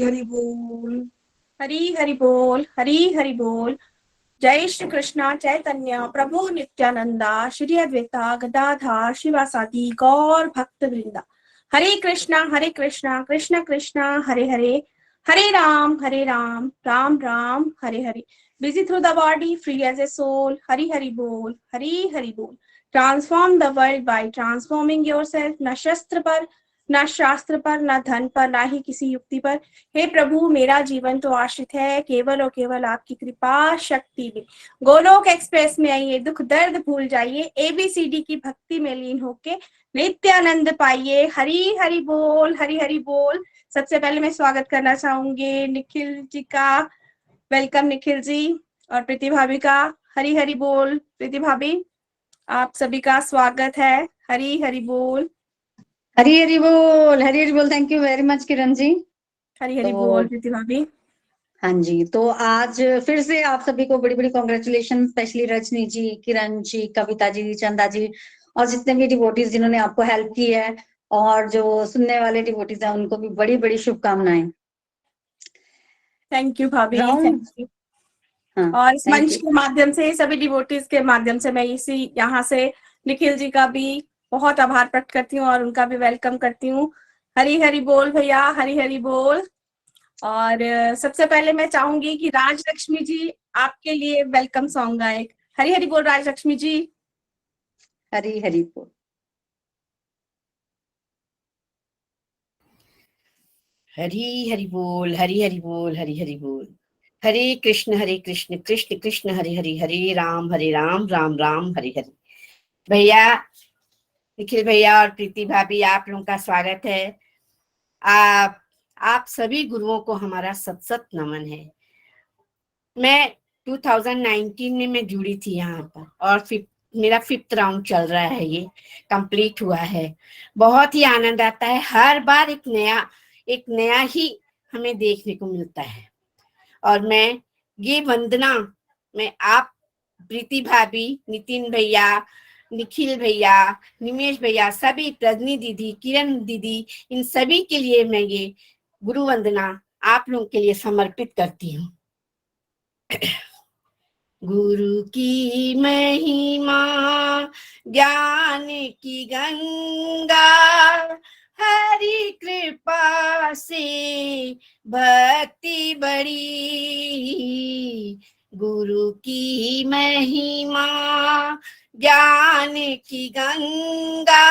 हरि बोल, हरी हरि बोल, हरी हरि बोल। जय श्री कृष्णा चैतन्य प्रभु नित्यानंदा श्री अद्वैता गदाधर शिवासादि गौर भक्त वृंदा। Hare Krishna Krishna Krishna Hare Hare, Hare Ram Ram Ram Hare Hare. Busy through the body, free as a soul. Hari Hari बोल, हरी हरि बोल। Transform the world by transforming yourself. न शस्त्र पर, न शास्त्र पर, न धन पर, ना ही किसी युक्ति पर। हे प्रभु, मेरा जीवन तो आश्रित है केवल और केवल आपकी कृपा शक्ति में। गोलोक एक्सप्रेस में आइए, दुख दर्द भूल जाइए, एबीसीडी की भक्ति में लीन होके नित्यानंद पाइए। हरी हरि बोल, हरी हरि बोल। सबसे पहले मैं स्वागत करना चाहूंगी निखिल जी का। वेलकम निखिल जी। और प्रीति भाभी का। हरी हरि बोल प्रीति भाभी, आप सभी का स्वागत है। हरी हरि बोल, हरी हरी बोल, हरी हरी बोल। Thank you very much Kiran ji. Hari Hari तो बोल प्रीति भाभी। हाँ जी, तो आज फिर से आप सभी को बड़ी बड़ी कॉन्ग्रेचुलेशन, स्पेशली रजनी जी, किरण जी, कविता जी, चंदा जी और जितने भी डिवोटीज जिन्होंने आपको हेल्प की है, और जो सुनने वाले डिवोटीज हैं उनको भी बड़ी बड़ी शुभकामनाएं। थैंक यू भाभी, राउंड। Thank you. हाँ, और इस थैंक मंच यू। के माध्यम से, सभी डिवोटीज के माध्यम से मैं इसी यहाँ से निखिल जी का भी बहुत आभार प्रकट करती हूँ और उनका भी वेलकम करती हूँ। हरी हरी बोल भैया, हरी हरी बोल। और सबसे पहले मैं चाहूंगी कि राज लक्ष्मी जी आपके लिए वेलकम सॉन्ग गाए। हरी हरी बोल राज लक्ष्मी जी। हरी हरी बोल। हरी हरि बोल, हरी हरि बोल, हरी हरि बोल। हरे कृष्ण कृष्ण कृष्ण हरे हरे, हरे राम राम राम हरे हरे। भैया निखिल भैया और प्रीति भाभी, आप लोगों का स्वागत है। आप सभी गुरुओं को हमारा सत सत नमन है। मैं 2019 में मैं जुड़ी थी यहाँ पर, और मेरा 5th राउंड चल रहा है, ये कंप्लीट हुआ है। बहुत ही आनंद आता है, हर बार एक नया ही हमें देखने को मिलता है। और मैं ये वंदना, मैं आप प्रीति भाभी, नितिन भैया, निखिल भैया, निमेश भैया, सभी, रजनी दीदी, किरण दीदी, इन सभी के लिए मैं ये गुरु वंदना आप लोगों के लिए समर्पित करती हूँ। गुरु की महिमा ज्ञान की गंगा, हरि कृपा से भक्ति बड़ी। गुरु की महिमा ज्ञान की गंगा,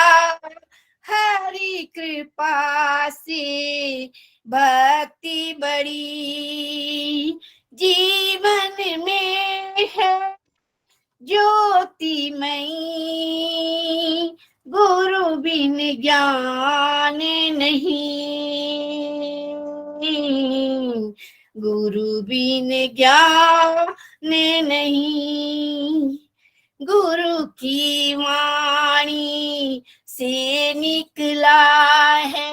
हरि कृपा से भक्ति बड़ी। जीवन में है ज्योतिमयी, गुरु बिन ज्ञान नहीं। गुरु बिन ज्ञान नहीं। गुरु की वाणी से निकला है,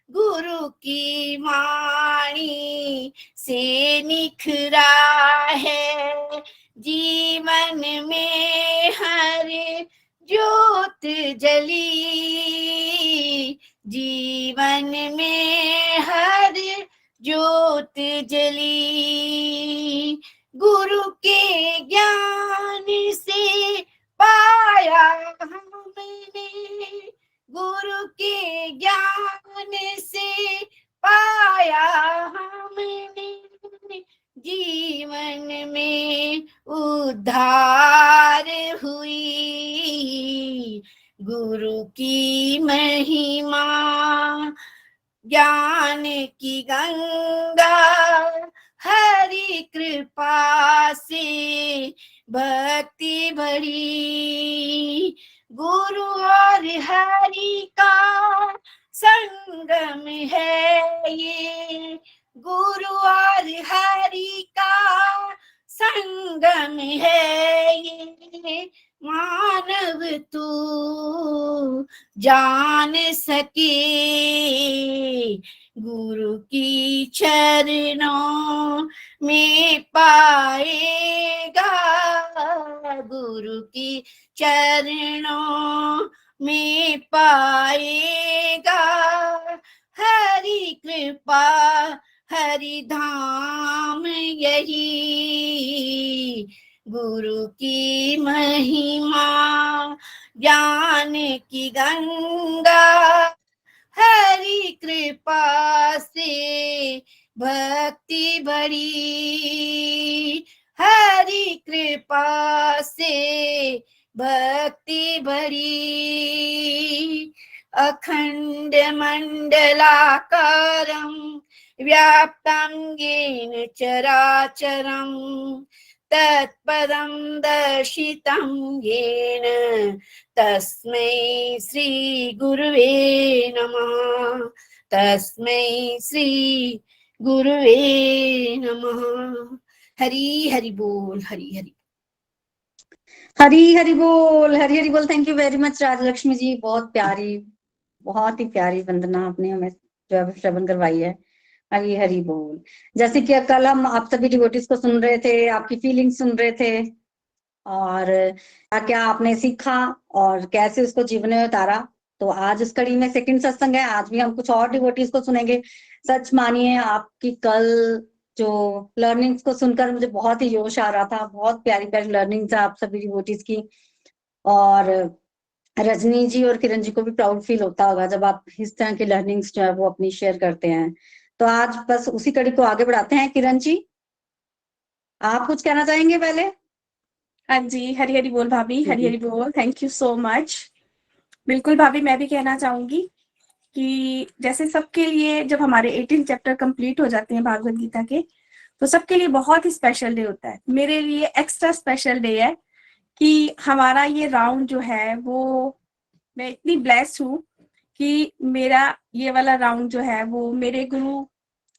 गुरु की वाणी से निखरा है। जीवन में हर ज्योत जली, जीवन में हर ज्योत जली। गुरु के ज्ञान से पाया हमने, गुरु के ज्ञान से पाया हमने। जीवन में उद्धार हुई, गुरु की महिमा ज्ञान की गंगा, हरि कृपा से भक्ति भरी। गुरु और हरि का संगम है ये, गुरु और हरि का संगम है ये। मानव तू जान सके, गुरु की चरणों में पाएगा, गुरु की चरणों में पाएगा। हरि हरि कृपा हरि धाम यही, गुरु की महिमा ज्ञान की गंगा, हरि कृपा से भक्ति बड़ी, हरि कृपा से भक्ति बड़ी, अखंड मंडलाकारं व्याप्तं येन चराचरं, तत्पदं दर्शितं येन तस्मै श्री गुरुवे नमः, तस्मै श्री गुरुवे नमः। हरि हरि बोल, हरि हरि हरी हरी बोल, हरी हरी बोल। Thank you very much Rajalakshmi ji, बहुत ही प्यारी वंदना आपने हमें जो है श्रवण करवाई है। हरी हरी बोल। जैसे कि कल हम आप सभी डिवोटीज को सुन रहे थे, आपकी फीलिंग्स सुन रहे थे, और क्या क्या आपने सीखा और कैसे उसको जीवन में उतारा। तो आज इस कड़ी में सेकंड सत्संग है, आज भी हम कुछ और डिवोटीज को सुनेंगे। सच मानिए आपकी कल जो लर्निंग्स को सुनकर मुझे बहुत ही जोश आ रहा था, बहुत प्यारी प्यारी लर्निंग्स है आप सभी डिवोटीज की। और रजनी जी और किरण जी को भी प्राउड फील होता होगा जब आप इस तरह की लर्निंग्स जो है वो अपनी शेयर करते हैं। तो आज बस उसी कड़ी को आगे बढ़ाते हैं। किरण जी, आप कुछ कहना चाहेंगे पहले? हाँ जी, हरी हरी बोल भाभी, हरी जी। हरी बोल। Thank you so much. बिल्कुल भाभी, मैं भी कहना चाहूंगी कि जैसे सबके लिए जब हमारे 18 चैप्टर कंप्लीट हो जाते हैं भागवत गीता के, तो सबके लिए बहुत ही स्पेशल डे होता है। मेरे लिए एक्स्ट्रा स्पेशल डे है कि हमारा ये राउंड जो है वो, मैं इतनी ब्लेस्ड हूँ कि मेरा ये वाला राउंड जो है वो मेरे गुरु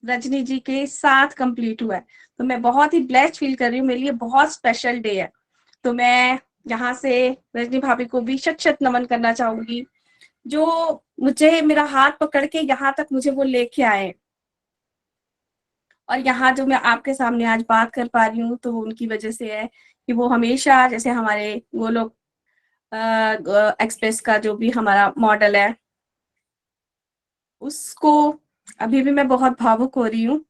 रजनी जी के साथ कंप्लीट हुआ है। तो मैं बहुत ही ब्लेस्ड फील कर रही हूँ, मेरे लिए बहुत स्पेशल डे है। तो मैं यहाँ से रजनी भाभी को भी शत शत नमन करना चाहूंगी, जो मुझे मेरा हाथ पकड़ के यहाँ तक मुझे वो लेके आए, और यहाँ जो मैं आपके सामने आज बात कर पा रही हूँ तो वो उनकी वजह से है कि वो हमेशा, जैसे हमारे वो लोग एक्सप्रेस का जो भी हमारा मॉडल है उसको, अभी भी मैं बहुत भावुक हो रही हूँ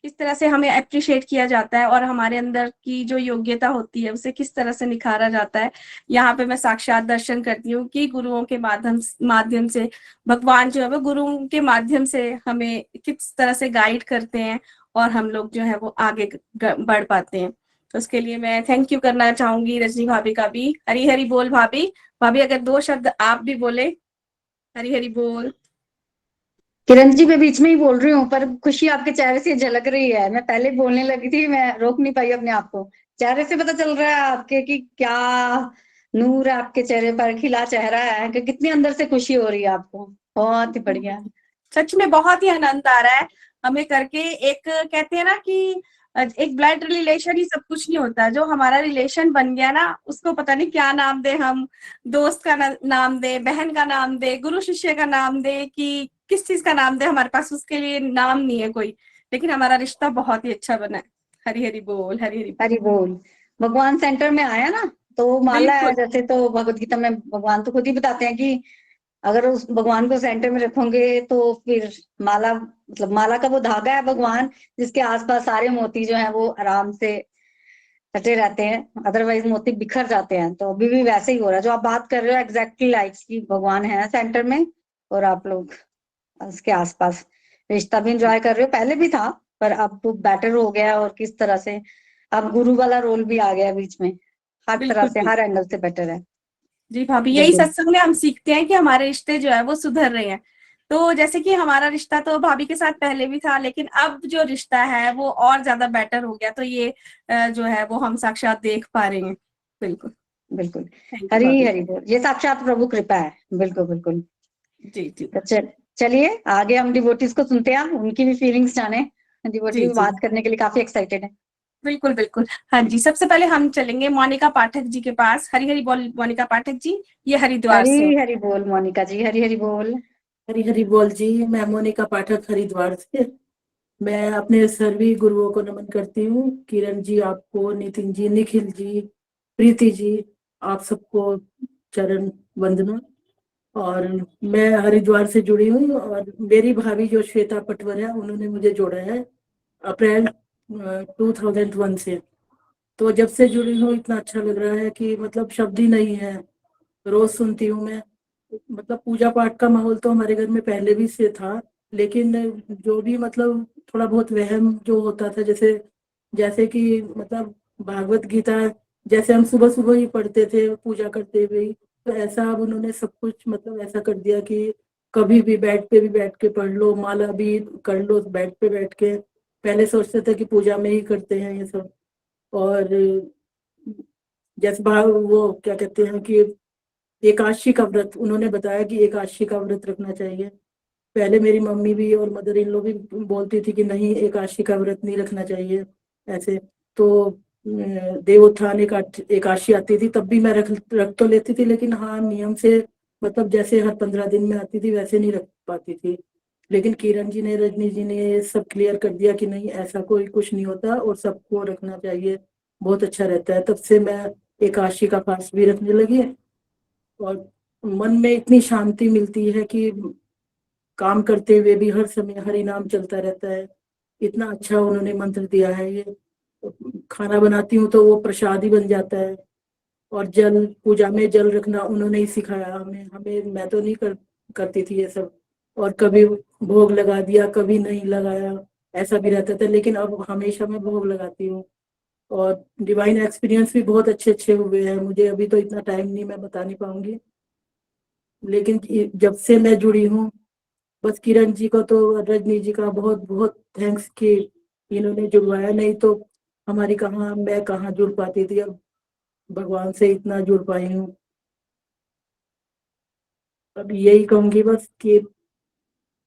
किस तरह से हमें अप्रिशिएट किया जाता है और हमारे अंदर की जो योग्यता होती है उसे किस तरह से निखारा जाता है। यहाँ पे मैं साक्षात दर्शन करती हूँ कि गुरुओं के माध्यम से भगवान जो है वो गुरुओं के माध्यम से हमें किस तरह से गाइड करते हैं और हम लोग जो है वो आगे बढ़ पाते हैं। तो उसके लिए मैं थैंक यू करना चाहूंगी रजनी भाभी का भी। हरी हरी बोल भाभी। भाभी अगर 2 शब्द आप भी बोले। हरी हरी बोल। किरण जी, मैं बीच में ही बोल रही हूँ पर खुशी आपके चेहरे से झलक रही है। मैं पहले बोलने लगी थी, मैं रोक नहीं पाई अपने आप को। चेहरे से पता चल रहा है आपके कि क्या नूर है आपके चेहरे पर, खिला चेहरा है कि कितनी अंदर से खुशी हो रही है आपको। बहुत ही बढ़िया। सच में बहुत ही आनंद आ रहा है हमें करके। एक कहते हैं ना कि एक ब्लड रिलेशन ही सब कुछ नहीं होता। जो हमारा रिलेशन बन गया ना, उसको पता नहीं क्या नाम दे हम, दोस्त का नाम दे, बहन का नाम दे, गुरु शिष्य का नाम दे, कि किस चीज का नाम दे, हमारे पास उसके लिए नाम नहीं है कोई, लेकिन हमारा रिश्ता बहुत ही अच्छा बना है। हरी हरी बोल, हरी हरी बोल। हरि बोल। भगवान सेंटर में आया ना, तो वो माला है। बिल्कुल जैसे तो भगवत गीता में भगवान तो खुद ही बताते हैं कि अगर उस भगवान को सेंटर में रखोगे तो फिर माला, मतलब माला का वो धागा है भगवान, जिसके आसपास सारे मोती जो है वो आराम से कटे रहते हैं, अदरवाइज मोती बिखर जाते हैं। तो अभी भी वैसे ही हो रहा है जो आप बात कर रहे हो, एग्जैक्टली लाइक की भगवान है सेंटर में और आप लोग उसके आसपास रिश्ता भी इंजॉय कर रहे हो। पहले भी था पर अब तो बेटर हो गया, और किस तरह से अब गुरु वाला रोल भी आ गया बीच में। हर तरह बिल्कुल से, बिल्कुल। हर एंगल से बेटर है। जी भाभी, यही बिल्कुल सत्संग में हम सीखते हैं कि हमारे रिश्ते जो है वो सुधर रहे हैं। तो जैसे कि हमारा रिश्ता तो भाभी के साथ पहले भी था, लेकिन अब जो रिश्ता है वो और ज्यादा बेटर हो गया। तो ये जो है वो हम साक्षात देख पा रहे हैं। बिल्कुल। बिल्कुल। थैंक यू हरी भाभी। हरी बोल। ये साक्षात प्रभु कृपा है। बिल्कुल बिल्कुल। जी जी तो चलिए आगे हम डिवोटीज को सुनते हैं, उनकी भी फीलिंग्स जाने। डिवोटी जी भी जी। बात करने के लिए काफी एक्साइटेड है। बिल्कुल बिल्कुल। हाँ जी, सबसे पहले हम चलेंगे मोनिका पाठक जी के पास। हरी हरी बोल मोनिका पाठक जी, ये हरिद्वार से। हरी हरी बोल मोनिका जी, हरी हरी बोल। हरी हरी बोल जी। मैं मोनिका पाठक हरिद्वार से। मैं अपने सभी गुरुओं को नमन करती हूँ। किरण जी आपको, नितिन जी, निखिल जी, प्रीति जी, आप सबको चरण वंदना। और मैं हरिद्वार से जुड़ी हूँ, और मेरी भाभी जो श्वेता पटवर है उन्होंने मुझे जोड़ा है अप्रैल 2001 से। तो जब से जुड़ी हूँ इतना अच्छा लग रहा है कि मतलब शब्द ही नहीं है। रोज सुनती हूँ मैं, मतलब पूजा पाठ का माहौल तो हमारे घर में पहले भी से था, लेकिन जो भी मतलब थोड़ा बहुत वहम जो होता था, जैसे जैसे कि मतलब भागवत गीता जैसे हम सुबह सुबह ही पढ़ते थे पूजा करते हुए ही, तो ऐसा अब उन्होंने सब कुछ मतलब ऐसा कर दिया कि कभी भी बेड पे भी बैठ के पढ़ लो, माला भी कर लो बेड पे बैठ के। पहले सोचते थे कि पूजा में ही करते हैं ये सब। और जैसे भाव वो क्या कहते हैं कि एकादशी का व्रत उन्होंने बताया कि एकादशी का व्रत रखना चाहिए। पहले मेरी मम्मी भी और मदर इन लॉ भी बोलती थी कि नहीं एकादशी का व्रत नहीं रखना चाहिए ऐसे। तो देवोत्थान एकादशी आती थी तब भी मैं रख तो लेती थी, लेकिन हाँ नियम से, मतलब जैसे हर 15 दिन में आती थी वैसे नहीं रख पाती थी। लेकिन किरण जी ने, रजनी जी ने ये सब क्लियर कर दिया कि नहीं ऐसा कोई कुछ नहीं होता और सबको रखना चाहिए, बहुत अच्छा रहता है। तब से मैं एकादशी का फास्ट भी रखने लगी। और मन में इतनी शांति मिलती है कि काम करते हुए भी हर समय हरि नाम चलता रहता है। इतना अच्छा उन्होंने मंत्र दिया है ये। खाना बनाती हूँ तो वो प्रसाद ही बन जाता है। और जल, पूजा में जल रखना उन्होंने ही सिखाया हमें हमें मैं तो नहीं करती थी ये सब। और कभी भोग लगा दिया, कभी नहीं लगाया, ऐसा भी रहता था, लेकिन अब हमेशा मैं भोग लगाती हूँ। और डिवाइन एक्सपीरियंस भी बहुत अच्छे अच्छे हुए हैं मुझे। अभी तो इतना टाइम नहीं, मैं बता नहीं पाऊंगी, लेकिन जब से मैं जुड़ी हूँ, बस किरण जी को तो, रजनी जी का बहुत बहुत थैंक्स कि इन्होंने जुड़वाया, नहीं तो हमारी कहाँ, मैं कहाँ जुड़ पाती थी। अब भगवान से इतना जुड़ पाई हूँ। अब यही कहूंगी बस कि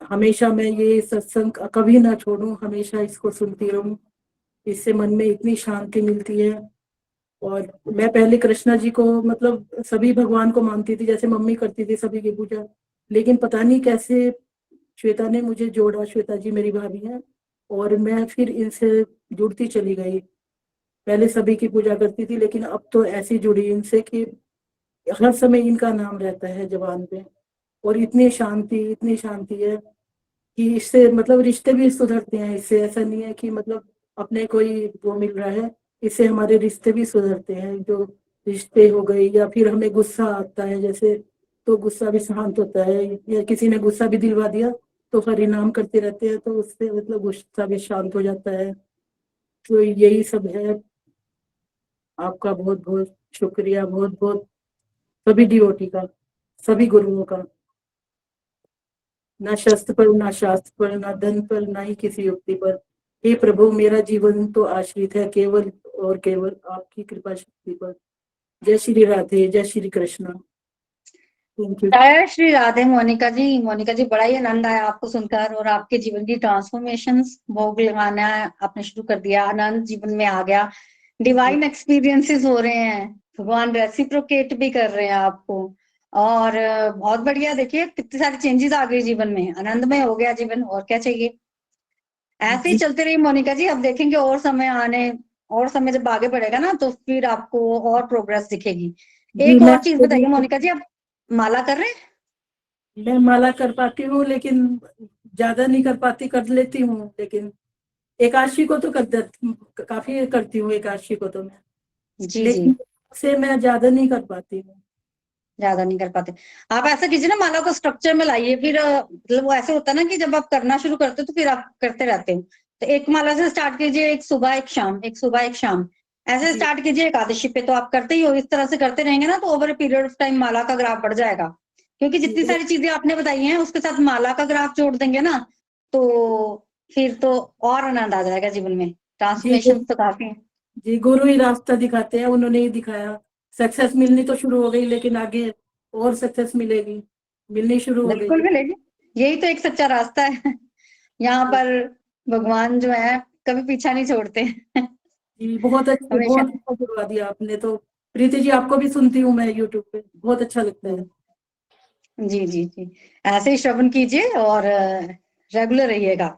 हमेशा मैं ये सत्संग कभी ना छोड़ूं, हमेशा इसको सुनती रहूं। इससे मन में इतनी शांति मिलती है। और मैं पहले कृष्णा जी को मतलब सभी भगवान को मानती थी, जैसे मम्मी करती थी सभी की पूजा, लेकिन पता नहीं कैसे श्वेता ने मुझे जोड़ा। श्वेता जी मेरी भाभी है, और मैं फिर इनसे जुड़ती चली गई। पहले सभी की पूजा करती थी, लेकिन अब तो ऐसी जुड़ी इनसे कि हर समय इनका नाम रहता है जबान पे। और इतनी शांति है कि इससे मतलब रिश्ते भी सुधरते हैं। इससे ऐसा नहीं है कि मतलब अपने कोई वो मिल रहा है, इससे हमारे रिश्ते भी सुधरते हैं। जो रिश्ते हो गए, या फिर हमें गुस्सा आता है जैसे, तो गुस्सा भी शांत होता है। या किसी ने गुस्सा भी दिलवा दिया तो हरि नाम करते रहते हैं, तो उससे मतलब गुस्सा भी शांत हो जाता है। तो यही सब है। आपका बहुत बहुत शुक्रिया, बहुत बहुत सभी डिवोटी का, सभी गुरुओं का। ना शस्त्र पर, ना शास्त्र पर, ना धन पर, ना ही किसी युक्ति पर। हे प्रभु, मेरा जीवन तो आश्रित है केवल और केवल आपकी कृपा शक्ति पर। जय श्री राधे, जय श्री कृष्ण। Thank you. जय श्री राधे मोनिका जी। मोनिका जी, बड़ा ही आनंद आया आपको सुनकर, और आपके जीवन की ट्रांसफॉर्मेशन, भोग लगाना आपने शुरू कर दिया, आनंद जीवन में आ गया, डिवाइन एक्सपीरियंसेस हो रहे हैं, भगवान रेसिप्रोकेट भी कर रहे हैं आपको। और बहुत बढ़िया, देखिए कितनी सारी चेंजेस आ गई जीवन में, आनंदमय हो गया जीवन, और क्या चाहिए। ऐसे ही जी चलते रहिए मोनिका जी, अब देखेंगे और समय आने, और समय जब आगे बढ़ेगा ना तो फिर आपको और प्रोग्रेस दिखेगी। जी एक और चीज बताइए मोनिका जी, आप माला कर रहे हैं? मैं माला कर पाती हूँ, लेकिन ज्यादा नहीं कर पाती, कर लेती हूँ। लेकिन एकादशी को तो काफी करती हूँ एकादशी को तो मैं, जी जी, लेकिन से मैं ज्यादा नहीं कर पाती हूँ। ज्यादा नहीं कर पाते। आप ऐसा कीजिए ना, माला को स्ट्रक्चर में लाइए, फिर मतलब वो ऐसे होता है ना कि जब आप करना शुरू करते हो तो फिर आप करते रहते हो। तो एक माला से स्टार्ट कीजिए, एक सुबह एक शाम, एक सुबह एक शाम, ऐसे जी स्टार्ट कीजिए एकादशी पे। तो आप करते ही हो, इस तरह से करते रहेंगे ना तो over a period of time माला का ग्राफ बढ़ जाएगा। क्योंकि जितनी जी सारी चीजें आपने बताई हैं उसके साथ माला का ग्राफ जोड़ देंगे ना, तो फिर तो और आनंद आ जाएगा जीवन में। जी ट्रांसफॉर्मेशन तो काफी है। जी, गुरु ही रास्ता दिखाते हैं, उन्होंने ही दिखाया। सक्सेस मिलनी तो शुरू हो गई, लेकिन आगे और सक्सेस मिलेगी, मिलनी शुरू हो गई बिल्कुल है। मिलेगी, यही तो एक सच्चा रास्ता है। यहाँ पर भगवान जो है कभी पीछा नहीं छोड़ते। जी बहुत अच्छे, हमेशा। बहुत अच्छा करवा दिया आपने तो। प्रीति जी, आपको भी सुनती हूँ मैं यूट्यूब पे, बहुत अच्छा लगता है। जी जी जी, ऐसे ही श्रवण कीजिए और रेगुलर रहिएगा,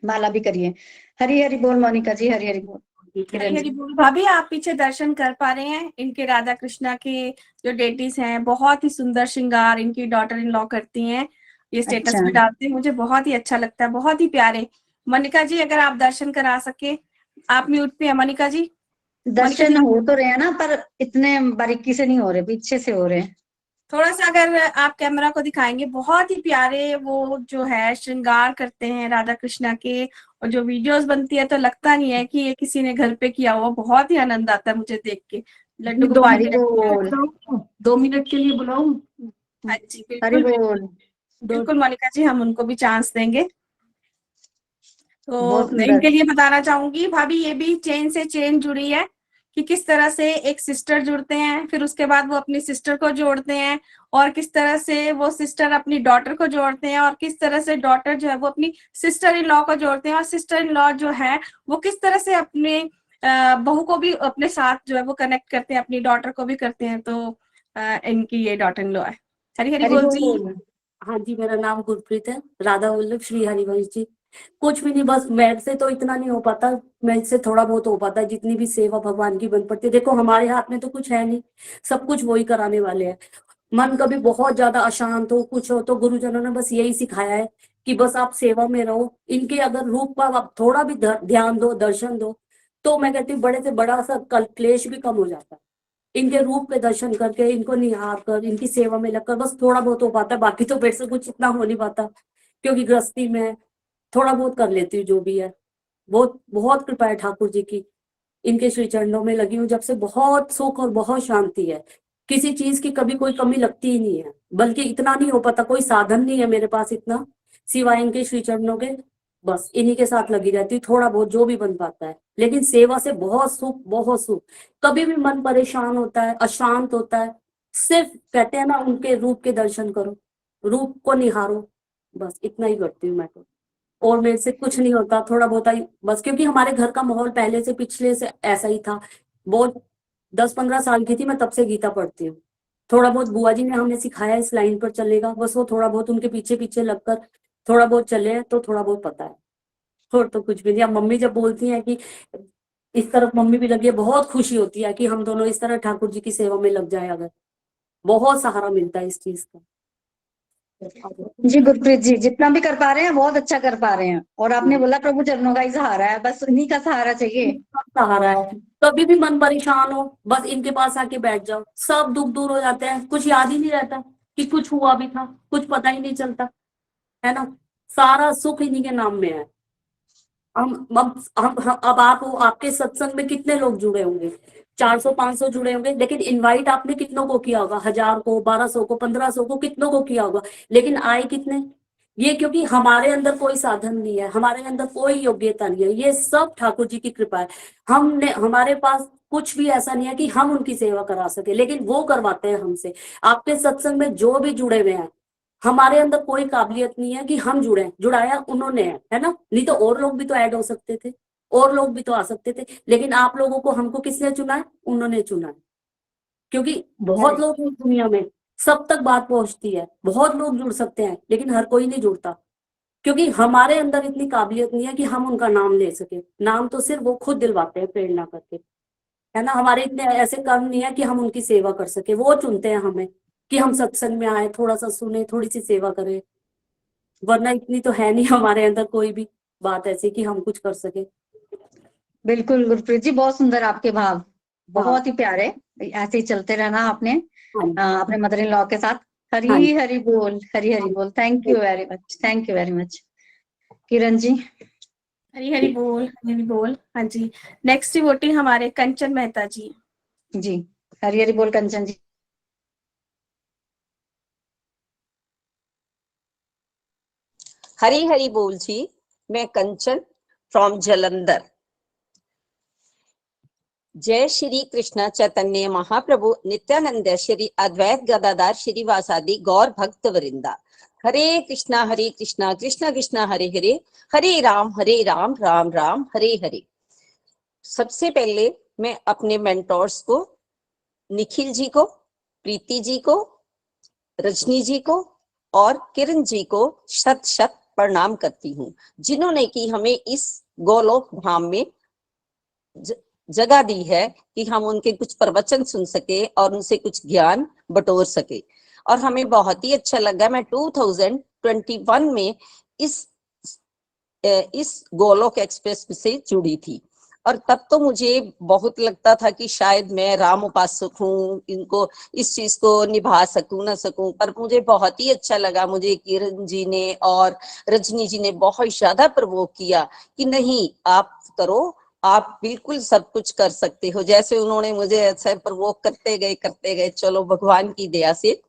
माला भी करिए। हरी हरी बोल मोनिका जी, हरी हरी बोल। किरण हरी जी। बोल। भाभी आप पीछे दर्शन कर पा रहे हैं, इनके राधा कृष्णा के जो डेटीज हैं, बहुत ही सुंदर श्रृंगार इनकी डॉटर इन लॉ करती हैं, ये स्टेटस अच्छा, पे डालते हैं, मुझे बहुत ही अच्छा लगता है, बहुत ही प्यारे। मनिका जी अगर आप दर्शन करा सके, आप म्यूट पे है मनिका जी। मनिका दर्शन जी हो तो रहे हैं ना, पर इतने बारीकी से नहीं हो रहे, पीछे से हो रहे हैं। थोड़ा सा अगर आप कैमरा को दिखाएंगे, बहुत ही प्यारे वो जो है श्रृंगार करते हैं राधा कृष्णा के, और जो वीडियोस बनती है तो लगता नहीं है कि ये किसी ने घर पे किया हुआ, बहुत ही आनंद आता है मुझे देख के। लड्डू दो गोपाल हरि जी। बोल, बुलाऊं? 2 मिनट के लिए बुलाऊं? हाँ जी हरि बिल्कुल बिल्कुल। बोल। बिल्कुल मोनिका जी, हम उनको भी चांस देंगे। बहुत तो सुंदर। इनके लिए बताना चाहूंगी भाभी, ये भी चेन से चेन जुड़ी है कि किस तरह से एक सिस्टर जुड़ते हैं, फिर उसके बाद वो अपनी सिस्टर को जोड़ते हैं, और किस तरह से वो सिस्टर अपनी डॉटर को जोड़ते हैं, और किस तरह से डॉटर जो है वो अपनी सिस्टर इन लॉ को जोड़ते हैं, और सिस्टर इन लॉ जो है वो किस तरह से अपने बहू को भी अपने साथ जो है वो कनेक्ट करते हैं, अपनी डॉटर को भी करते हैं। तो इनकी ये डॉटर इन लॉ है। हरी हरी हरि बोल जी। बोल। हाँ जी, मेरा नाम गुरप्रीत है, राधा वल्लभ श्री हरिवंश जी। कुछ भी नहीं, बस मेरे से तो इतना नहीं हो पाता, मेरे से थोड़ा बहुत हो पाता है, जितनी भी सेवा भगवान की बन पड़ती है। देखो हमारे हाथ में तो कुछ है नहीं, सब कुछ वही कराने वाले हैं। मन कभी बहुत ज्यादा अशांत हो, कुछ हो, तो गुरुजनों ने बस यही सिखाया है कि बस आप सेवा में रहो, इनके अगर रूप पर आप थोड़ा भी ध्यान दो, दर्शन दो, तो मैं कहती हूँ बड़े से बड़ा सा क्लेश भी कम हो जाता है। इनके रूप के दर्शन करके, इनको निहार कर, इनकी सेवा में लगकर बस थोड़ा बहुत हो पाता है, बाकी तो मेरे से कुछ इतना हो नहीं पाता, क्योंकि गृहस्थी में थोड़ा बहुत कर लेती हूँ जो भी है। बहुत बहुत कृपा है ठाकुर जी की, इनके श्री चरणों में लगी हूँ जब से, बहुत सुख और बहुत शांति है। किसी चीज की कभी कोई कमी लगती ही नहीं है, बल्कि इतना नहीं हो पाता, कोई साधन नहीं है मेरे पास इतना, सिवाय इनके श्री चरणों के। बस इन्हीं के साथ लगी रहती हूँ, थोड़ा बहुत जो भी बन पाता है, लेकिन सेवा से बहुत सुख, बहुत सुख। कभी भी मन परेशान होता है, अशांत होता है, सिर्फ कहते हैं ना उनके रूप के दर्शन करो, रूप को निहारो, बस इतना ही करती हूँ मैं तो। और मेरे से कुछ नहीं होता, थोड़ा बहुत ही बस, क्योंकि हमारे घर का माहौल पहले से, पिछले से ऐसा ही था। बहुत 10-15 साल की थी मैं तब से गीता पढ़ती हूँ। थोड़ा बहुत बुआ जी ने हमें सिखाया इस लाइन पर चलेगा, बस वो थोड़ा बहुत उनके पीछे पीछे लगकर थोड़ा बहुत चले हैं, तो थोड़ा बहुत पता है, और तो कुछ भी नहीं। अब मम्मी जब बोलती हैं कि इस तरफ मम्मी भी लगी है, बहुत खुशी होती है कि हम दोनों इस तरह ठाकुर जी की सेवा में लग जाए, अगर बहुत सहारा मिलता है इस चीज का। जी गुरप्रीत जी, जितना भी कर पा रहे हैं बहुत अच्छा कर पा रहे हैं, और आपने बोला प्रभु चरणों का ही सहारा है, बस उन्हीं का सहारा चाहिए। सहारा है। कभी भी मन परेशान हो, बस इनके पास आके बैठ जाओ, सब दुख दूर हो जाते हैं, कुछ याद ही नहीं रहता कि कुछ हुआ भी था, कुछ पता ही नहीं चलता, है ना। सारा सुख इन्हीं के नाम में है। हम अब आप हो, आपके सत्संग में कितने लोग जुड़े होंगे, 400-500 जुड़े होंगे, लेकिन इनवाइट आपने कितनों को किया होगा, 1000 को, 1200 को, 1500 को, कितनों को किया होगा, लेकिन आए कितने? ये क्योंकि हमारे अंदर कोई साधन नहीं है, हमारे अंदर कोई योग्यता नहीं है, ये सब ठाकुर जी की कृपा है। हमने, हमारे पास कुछ भी ऐसा नहीं है कि हम उनकी सेवा करा सके, लेकिन वो करवाते हैं हमसे। आपके सत्संग में जो भी जुड़े हुए हैं, हमारे अंदर कोई काबिलियत नहीं है कि हम जुड़े, जुड़ाया उन्होंने है ना, नहीं तो और लोग भी तो ऐड हो सकते थे, और लोग भी तो आ सकते थे, लेकिन आप लोगों को, हमको किसने चुना है? उन्होंने चुना है। क्योंकि बहुत लोग हैं दुनिया में, सब तक बात पहुंचती है, बहुत लोग जुड़ सकते हैं, लेकिन हर कोई नहीं जुड़ता, क्योंकि हमारे अंदर इतनी काबिलियत नहीं है कि हम उनका नाम ले सके। नाम तो सिर्फ वो खुद दिलवाते हैं प्रेरणा करके, है ना। हमारे इतने ऐसे कर्म नहीं है कि हम उनकी सेवा कर सके, वो चुनते हैं हमें कि हम सत्संग में आए, थोड़ा सा सुने, थोड़ी सी सेवा करें, वरना इतनी तो है नहीं हमारे अंदर कोई भी बात ऐसी कि हम कुछ कर सके। बिल्कुल गुरप्रीत जी, बहुत सुंदर आपके भाव, हाँ, बहुत ही प्यारे। ऐसे ही चलते रहना आपने, हाँ, अपने मदर इन लॉ के साथ। हाँ, हरी हरी बोल, हरी हरी बोल। Thank you very much, thank you very much. Kiran ji. Hari Hari बोल, हरी हरी बोल। हाँ जी, नेक्स्ट डिवोटी हमारे कंचन मेहता जी। जी, हरी हरी बोल कंचन जी। हरी हरी बोल जी। मैं कंचन फ्रॉम जलंधर। जय श्री कृष्ण चैतन्य महाप्रभु नित्यानंद श्री अद्वैत गदाधार श्रीवासादि गौर भक्त वृंदा। हरे कृष्णा कृष्ण कृष्ण हरे हरे, हरे राम राम राम हरे हरे। सबसे पहले मैं अपने मेंटोर्स को, निखिल जी को, प्रीति जी को, रजनी जी को और किरण जी को शत शत प्रणाम करती हूँ, जिन्होंने कि हमें इस गोलोक धाम में जगह दी है कि हम उनके कुछ प्रवचन सुन सके और उनसे कुछ ज्ञान बटोर सके। और हमें बहुत ही अच्छा लगा। मैं 2021 में इस गोलोक एक्सप्रेस से जुड़ी थी, और तब तो मुझे बहुत लगता था कि शायद मैं राम उपासक हूँ, इनको इस चीज को निभा सकूं ना सकूं, पर मुझे बहुत ही अच्छा लगा। मुझे किरण जी ने और रजनी जी ने बहुत ज्यादा प्रवोक किया कि नहीं आप करो, आप बिल्कुल सब कुछ कर सकते हो। जैसे उन्होंने मुझे ऐसा प्रवोक करते गए, चलो भगवान की दया से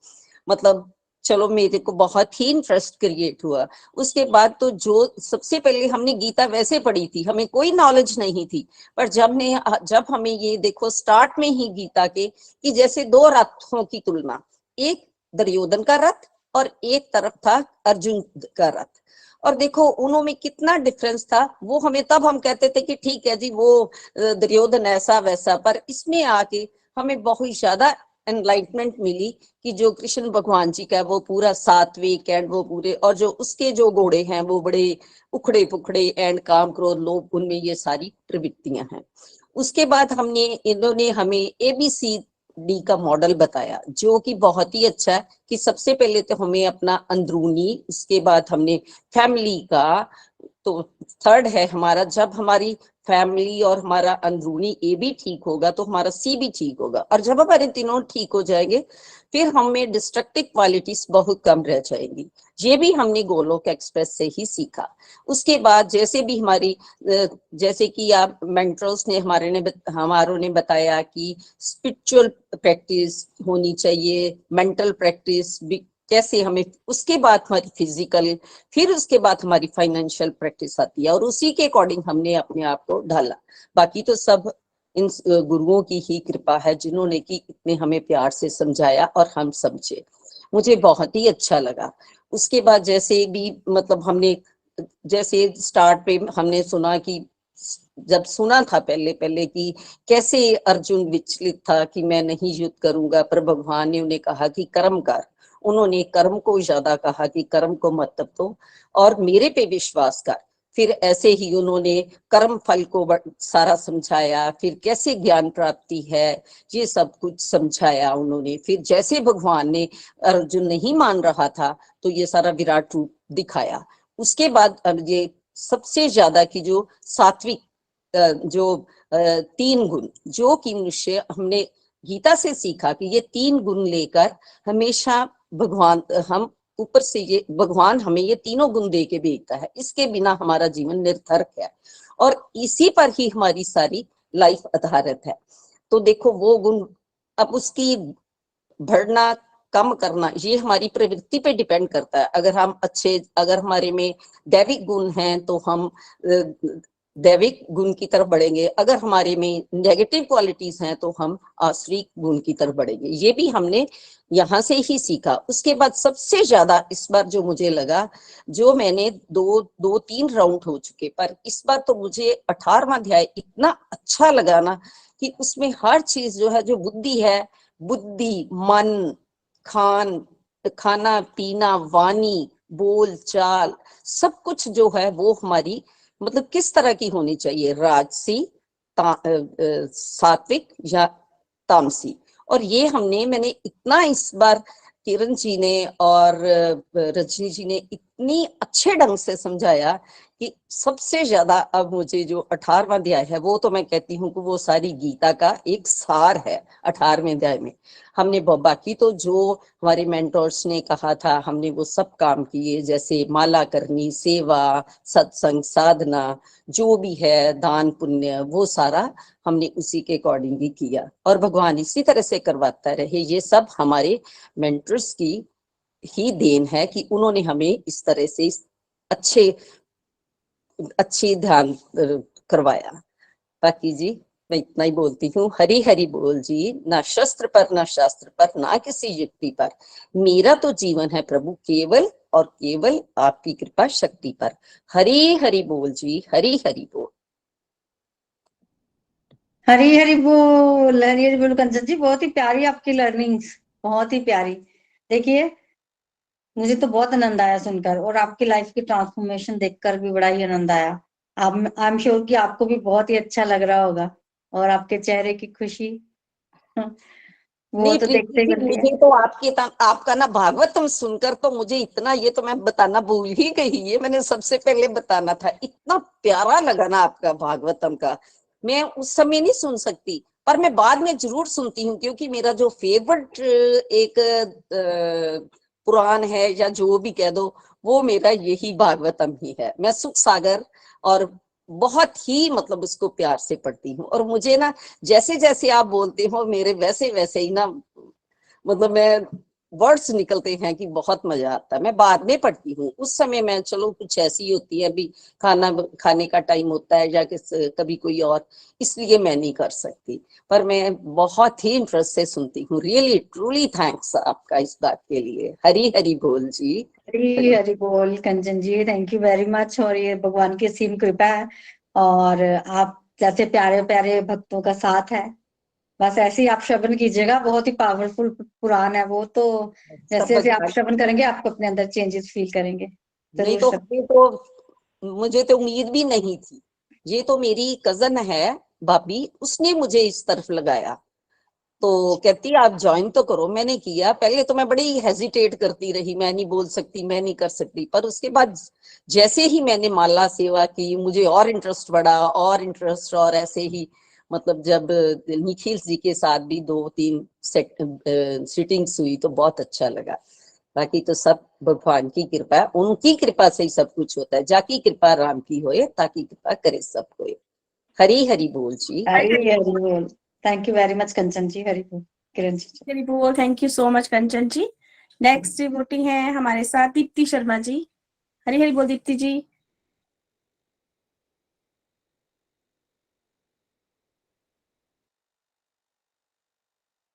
मतलब चलो मेरे को बहुत ही इंटरेस्ट क्रिएट हुआ। उसके बाद तो जो सबसे पहले हमने गीता वैसे पढ़ी थी, हमें कोई नॉलेज नहीं थी, पर जब हमें ये देखो स्टार्ट में ही गीता के कि जैसे दो रथों की तुलना, एक दुर्योधन का रथ और एक तरफ था अर्जुन का रथ, और देखो उन्होंने कितना डिफरेंस था। वो हमें तब हम कहते थे कि ठीक है जी वो दुर्योधन ऐसा वैसा, पर इसमें आके हमें बहुत ज्यादा एनलाइटमेंट मिली कि जो कृष्ण भगवान जी का वो पूरा सात्विक एंड वो पूरे, और जो उसके जो घोड़े हैं वो बड़े उखड़े पुखड़े एंड काम क्रोध लोभ, उनमें ये सारी प्रवृत्तियां हैं। उसके बाद इन्होंने हमें ABCD का मॉडल बताया, जो कि बहुत ही अच्छा है कि सबसे पहले तो हमें अपना अंदरूनी, उसके बाद हमने फैमिली का, तो थर्ड है हमारा, जब हमारी फैमिली और हमारा अंदरूनी ए भी ठीक होगा तो हमारा सी भी ठीक होगा, और जब हमारे तीनों ठीक हो जाएंगे फिर हमें डिस्ट्रक्टिव क्वालिटीज बहुत कम रह जाएंगी। ये भी हमने गोलोक एक्सप्रेस से ही सीखा। उसके बाद जैसे भी हमारी जैसे कि आप मेंटर्स ने हमारों ने बताया कि स्पिरिचुअल प्रैक्टिस होनी चाहिए, मेंटल प्रैक्टिस भी कैसे हमें, उसके बाद हमारी फिजिकल, फिर उसके बाद हमारी फाइनेंशियल प्रैक्टिस आती है, और उसी के अकॉर्डिंग हमने अपने आप को ढाला। बाकी तो सब इन गुरुओं की ही कृपा है जिन्होंने कि इतने हमें प्यार से समझाया और हम समझे। मुझे बहुत ही अच्छा लगा। उसके बाद जैसे भी मतलब हमने जैसे स्टार्ट पे हमने सुना कि जब सुना था पहले पहले कि कैसे अर्जुन विचलित था कि मैं नहीं युद्ध करूंगा, पर भगवान ने उन्हें कहा कि कर्म कर। उन्होंने कर्म को ज्यादा कहा कि कर्म को महत्व दो और मेरे पे विश्वास कर। फिर ऐसे ही उन्होंने कर्म फल को सारा समझाया, फिर कैसे ज्ञान प्राप्ति है ये सब कुछ समझाया उन्होंने। फिर जैसे भगवान ने अर्जुन नहीं मान रहा था तो ये सारा विराट रूप दिखाया। उसके बाद ये सबसे ज्यादा की जो सात्विक जो 3 गुण जो कि मनुष्य, हमने गीता से सीखा कि ये 3 गुण लेकर हमेशा भगवान हम ऊपर से ये भगवान हमें ये तीनों गुण दे के भेजता है, इसके बिना हमारा जीवन निरर्थक है और इसी पर ही हमारी सारी लाइफ आधारित है। तो देखो वो गुण, अब उसकी बढ़ना कम करना ये हमारी प्रवृत्ति पे डिपेंड करता है। अगर हमारे में दैविक गुण हैं तो हम दैविक गुण की तरफ बढ़ेंगे, अगर हमारे में नेगेटिव क्वालिटीज हैं तो हम आश्रित गुण की तरफ बढ़ेंगे। ये भी हमने यहाँ से ही सीखा। उसके बाद सबसे ज्यादा इस बार जो मुझे लगा, जो मैंने दो तीन राउंड हो चुके, पर इस बार तो मुझे 18वां अध्याय इतना अच्छा लगा ना कि उसमें हर चीज जो है, जो बुद्धि है, बुद्धि, मन, खाना पीना, वाणी, बोल चाल, सब कुछ जो है वो हमारी मतलब किस तरह की होनी चाहिए, राजसी, सात्विक या तामसी। और ये मैंने इतना इस बार किरण जी ने और रजनी जी ने इतनी अच्छे ढंग से समझाया कि सबसे ज्यादा अब मुझे जो 18वां अध्याय है वो तो मैं कहती हूँ कि वो सारी गीता का एक सार है। 18वें अध्याय में हमने बाकी तो जो हमारे मेंटर्स ने कहा था हमने वो सब काम किए, जैसे माला करनी, सेवा, सत्संग, साधना, जो भी है दान पुण्य, वो सारा हमने उसी के अकॉर्डिंग ही किया और भगवान इसी तरह से करवाता रहे। ये सब हमारे मेंटर्स की ही देन है कि उन्होंने हमें इस तरह से अच्छी ध्यान करवाया। बाकी जी मैं इतना ही बोलती हूँ। हरि हरि बोल जी। ना शस्त्र पर, ना शास्त्र पर, ना किसी युक्ति पर, मेरा तो जीवन है प्रभु केवल और केवल आपकी कृपा शक्ति पर। हरि हरि बोल जी, हरि हरि बोल। हरी हरी बोल, हरी हरी बोल। कंचन जी बहुत ही प्यारी आपकी लर्निंग्स, बहुत ही प्यारी। देखिए मुझे तो बहुत आनंद आया सुनकर, और आपकी लाइफ की ट्रांसफॉर्मेशन देखकर भी बड़ा ही आनंद आया। आई एम श्योर कि आपको भी बहुत ही अच्छा लग रहा होगा, और आपके चेहरे की खुशी वो नहीं तो देखते प्रीति ही जी, बनती है। मुझे तो आपका ना भागवतम सुनकर तो मुझे इतना, ये तो मैं बताना भूल ही गई, ये मैंने सबसे पहले बताना था, इतना प्यारा लगा ना आपका भागवतम का। मैं उस समय नहीं सुन सकती, पर मैं बाद में जरूर सुनती हूँ, क्योंकि मेरा जो फेवरेट एक पुराण है, या जो भी कह दो, वो मेरा यही भागवतम ही है। मैं सुख सागर और बहुत ही मतलब उसको प्यार से पढ़ती हूँ, और मुझे ना जैसे जैसे आप बोलते हो मेरे वैसे वैसे ही ना, मतलब मैं वर्ड्स निकलते हैं कि बहुत मजा आता है। मैं बाद में पढ़ती हूँ, उस समय मैं चलो कुछ ऐसी होती है, अभी खाना खाने का टाइम होता है, या कभी कोई और, इसलिए मैं नहीं कर सकती। पर मैं बहुत ही इंटरेस्ट से सुनती हूँ। रियली ट्रूली थैंक्स आपका इस बात के लिए। हरी हरी बोल जी। हरी हरी बोल कंचन जी, थैंक यू वेरी मच। और ये भगवान की असीम कृपा है, और आप जैसे प्यारे प्यारे भक्तों का साथ है, बस ऐसे ही आप श्रवण कीजिएगा। बहुत ही पावरफुल पुराण है वो तो, सब जैसे जैसे आप भगवान, श्रवण करेंगे आपको अपने अंदर चेंजेस फील करेंगे। नहीं जरूर तो श्रवण। हमें तो, मुझे तो उम्मीद भी नहीं थी। ये तो मेरी कजन है भाभी, उसने मुझे इस तरफ लगाया, तो कहती आप ज्वाइन तो करो। मैंने किया, पहले तो मैं बड़ी हेजिटेट करती रही, मैं नहीं बोल सकती, मैं नहीं कर सकती, पर उसके बाद जैसे ही मैंने माला सेवा की, मुझे और इंटरेस्ट बढ़ा, और इंटरेस्ट, और ऐसे ही मतलब जब निखिल जी के साथ भी 2-3 सिटिंग्स हुई तो बहुत अच्छा लगा। बाकी तो सब भगवान की कृपा है, उनकी कृपा से ही सब कुछ होता है। जाकी कृपा राम की होए, ताकि कृपा करे सब कोई। हरी हरी बोल जी। हरी हरी बोल। Thank you very much Kanchan ji. Hari बोल किरण जी। हरी बोल। Thank you so much Kanchan ji. Next devotee है हमारे साथ दीप्ति शर्मा जी। हरी हरी बोल दीप्ति जी।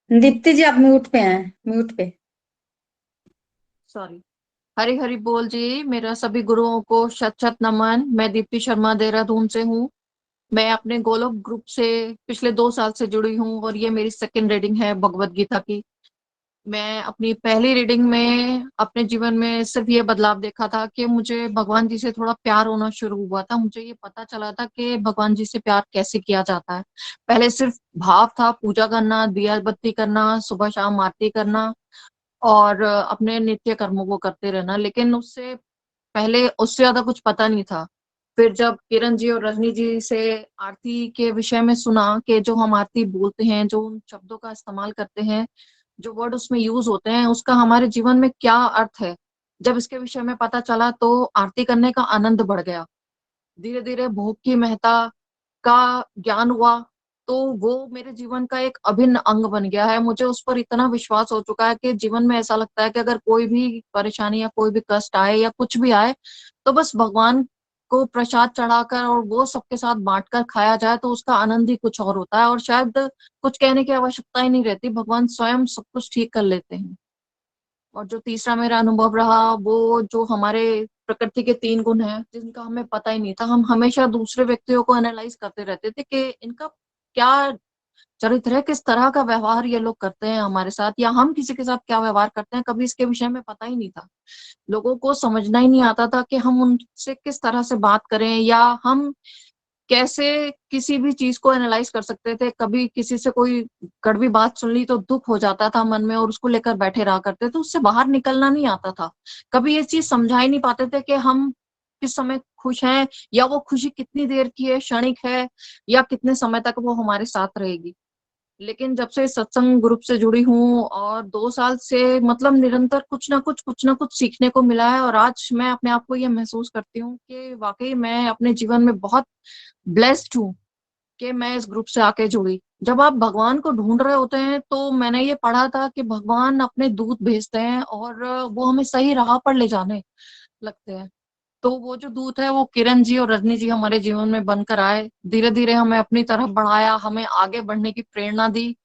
दीप्ति जी आप म्यूट पे हैं, म्यूट पे। सॉरी। हरी हरी बोल जी। मेरा सभी गुरुओं को शत शत नमन। मैं दीप्ति शर्मा देहरादून से हूँ। मैं अपने गोलोक ग्रुप से पिछले 2 साल से जुड़ी हूँ, और ये मेरी सेकंड रीडिंग है भगवत गीता की। मैं अपनी पहली रीडिंग में अपने जीवन में सिर्फ ये बदलाव देखा था कि मुझे भगवान जी से थोड़ा प्यार होना शुरू हुआ था। मुझे ये पता चला था कि भगवान जी से प्यार कैसे किया जाता है। पहले सिर्फ भाव था, पूजा करना, दिया बत्ती करना, सुबह शाम आरती करना, और अपने नित्य कर्मों को करते रहना, लेकिन उससे पहले उससे ज्यादा कुछ पता नहीं था। फिर जब किरण जी और रजनी जी से आरती के विषय में सुना कि जो हम आरती बोलते हैं, जो उन शब्दों का इस्तेमाल करते हैं, जो वर्ड उसमें यूज होते हैं, उसका हमारे जीवन में क्या अर्थ है, जब इसके विषय में पता चला तो आरती करने का आनंद बढ़ गया। धीरे धीरे भोग की महत्ता का ज्ञान हुआ, तो वो मेरे जीवन का एक अभिन्न अंग बन गया है। मुझे उस पर इतना विश्वास हो चुका है कि जीवन में ऐसा लगता है कि अगर कोई भी परेशानी या कोई भी कष्ट आए या कुछ भी आए, तो बस भगवान को प्रसाद चढ़ाकर और वो सबके साथ बांटकर खाया जाए तो उसका आनंद ही कुछ और होता है, और शायद कुछ कहने की आवश्यकता ही नहीं रहती, भगवान स्वयं सब कुछ ठीक कर लेते हैं। और जो तीसरा मेरा अनुभव रहा, वो जो हमारे प्रकृति के 3 गुण हैं जिनका हमें पता ही नहीं था। हम हमेशा दूसरे व्यक्तियों को एनालाइज करते रहते थे कि इनका क्या चरित्र है, किस तरह का व्यवहार ये लोग करते हैं हमारे साथ, या हम किसी के साथ क्या व्यवहार करते हैं, कभी इसके विषय में पता ही नहीं था। लोगों को समझना ही नहीं आता था कि हम उनसे किस तरह से बात करें, या हम कैसे किसी भी चीज को एनालाइज कर सकते थे। कभी किसी से कोई कड़वी बात सुन ली तो दुख हो जाता था मन में, और उसको लेकर बैठे रहा करते थे, उससे बाहर निकलना नहीं आता था। कभी ये चीज समझा ही नहीं पाते थे कि हम किस समय खुश हैं, या वो खुशी कितनी देर की है, क्षणिक है, या कितने समय तक वो हमारे साथ रहेगी। लेकिन जब से सत्संग ग्रुप से जुड़ी हूँ, और 2 साल से मतलब निरंतर कुछ ना कुछ सीखने को मिला है, और आज मैं अपने आप को ये महसूस करती हूँ कि वाकई मैं अपने जीवन में बहुत ब्लेस्ड हूँ कि मैं इस ग्रुप से आके जुड़ी। जब आप भगवान को ढूंढ रहे होते हैं, तो मैंने ये पढ़ा था कि भगवान अपने दूत भेजते हैं, और वो हमें सही राह पर ले जाने लगते हैं। तो वो जो दूत है वो किरण जी और रजनी जी हमारे जीवन में बनकर आए, धीरे धीरे हमें अपनी तरफ बढ़ाया, हमें आगे बढ़ने की प्रेरणा दी।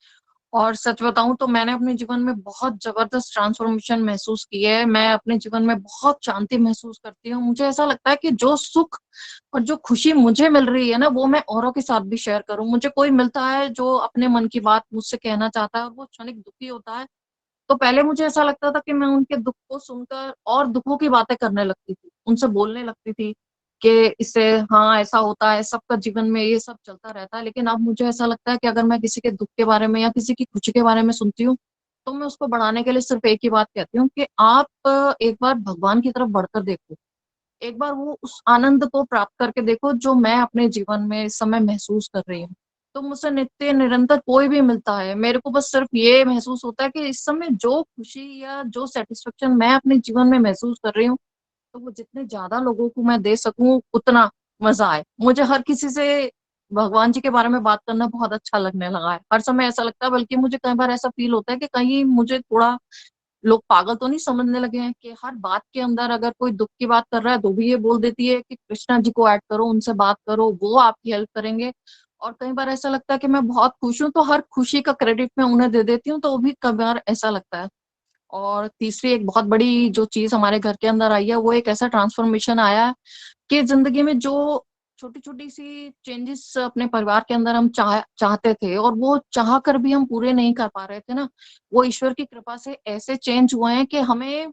और सच बताऊं तो मैंने अपने जीवन में बहुत जबरदस्त ट्रांसफॉर्मेशन महसूस की है। मैं अपने जीवन में बहुत शांति महसूस करती हूँ। मुझे ऐसा लगता है कि जो सुख और जो खुशी मुझे मिल रही है ना, वो मैं औरों के साथ भी शेयर करूं। मुझे कोई मिलता है जो अपने मन की बात मुझसे कहना चाहता है, और वो क्षणिक दुखी होता है, तो पहले मुझे ऐसा लगता था कि मैं उनके दुख को सुनकर और दुखों की बातें करने लगती थी, उनसे बोलने लगती थी कि इससे हाँ ऐसा होता है, सबका जीवन में ये सब चलता रहता है। लेकिन अब मुझे ऐसा लगता है कि अगर मैं किसी के दुख के बारे में या किसी की खुशी के बारे में सुनती हूँ, तो मैं उसको बढ़ाने के लिए सिर्फ एक ही बात कहती हूँ कि आप एक बार भगवान की तरफ बढ़कर देखो, एक बार वो उस आनंद को प्राप्त करके देखो जो मैं अपने जीवन में इस समय महसूस कर रही हूँ। तो मुझसे नित्य निरंतर कोई भी मिलता है, मेरे को बस सिर्फ ये महसूस होता है कि इस समय जो खुशी या जो सेटिस्फेक्शन मैं अपने जीवन में महसूस कर रही हूँ, तो वो जितने ज्यादा लोगों को मैं दे सकूं उतना मजा आए। मुझे हर किसी से भगवान जी के बारे में बात करना बहुत अच्छा लगने लगा है। हर समय ऐसा लगता है, बल्कि मुझे कई बार ऐसा फील होता है कि कहीं मुझे थोड़ा लोग पागल तो नहीं समझने लगे हैं कि हर बात के अंदर अगर कोई दुख की बात कर रहा है तो भी ये बोल देती है कि कृष्णा जी को ऐड करो, उनसे बात करो, वो आपकी हेल्प करेंगे। और कई बार ऐसा लगता है कि मैं बहुत खुश हूँ तो हर खुशी का क्रेडिट मैं उन्हें दे देती हूँ, तो भी कई बार ऐसा लगता है। और तीसरी एक बहुत बड़ी जो चीज हमारे घर के अंदर आई है, वो एक ऐसा ट्रांसफॉर्मेशन आया है कि जिंदगी में जो छोटी छोटी सी चेंजेस अपने परिवार के अंदर हम चाहते थे और वो चाह कर भी हम पूरे नहीं कर पा रहे थे ना, वो ईश्वर की कृपा से ऐसे चेंज हुए हैं कि हमें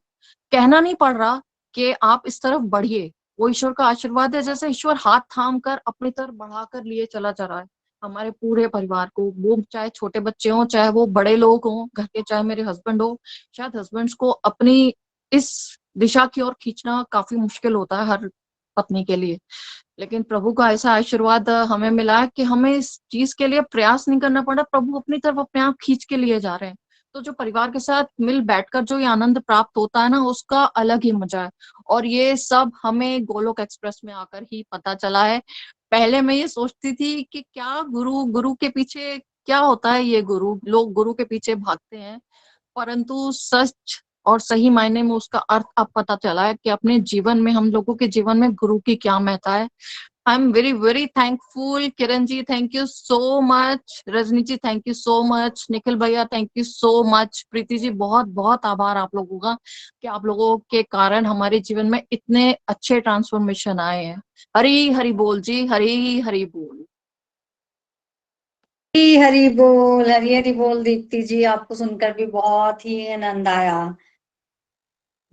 कहना नहीं पड़ रहा कि आप इस तरफ बढ़िए। वो ईश्वर का आशीर्वाद है, जैसे ईश्वर हाथ थाम कर अपनी तरफ बढ़ाकर लिए चला जा रहा है हमारे पूरे परिवार को। वो चाहे छोटे बच्चे हों, चाहे वो बड़े लोग हों घर के, चाहे मेरे हस्बैंड हो। शायद हस्बैंड्स को अपनी इस दिशा की ओर खींचना काफी मुश्किल होता है हर पत्नी के लिए, लेकिन प्रभु का ऐसा आशीर्वाद हमें मिला कि हमें इस चीज के लिए प्रयास नहीं करना पड़ा, प्रभु अपनी तरफ अपने आप खींच के लिए जा रहे हैं। तो जो परिवार के साथ मिल बैठकर जो ये आनंद प्राप्त होता है ना, उसका अलग ही मजा है। और ये सब हमें गोलोक एक्सप्रेस में आकर ही पता चला है। पहले मैं ये सोचती थी कि क्या गुरु गुरु के पीछे क्या होता है, ये गुरु लोग गुरु के पीछे भागते हैं, परंतु सच और सही मायने में उसका अर्थ अब पता चला है कि अपने जीवन में, हम लोगों के जीवन में गुरु की क्या महत्ता है। I am very very thankful. Kiran ji thank you so much, Rajni ji thank you so much, Nikhil भैया thank you so much, Preeti ji बहुत बहुत आभार आप लोगों का कि आप लोगों के कारण हमारे जीवन में इतने अच्छे ट्रांसफॉर्मेशन आए हैं। हरी हरी बोल जी, हरी हरी बोल। हरी हरी बोल दीप्ति जी, आपको सुनकर भी बहुत ही आनंद आया।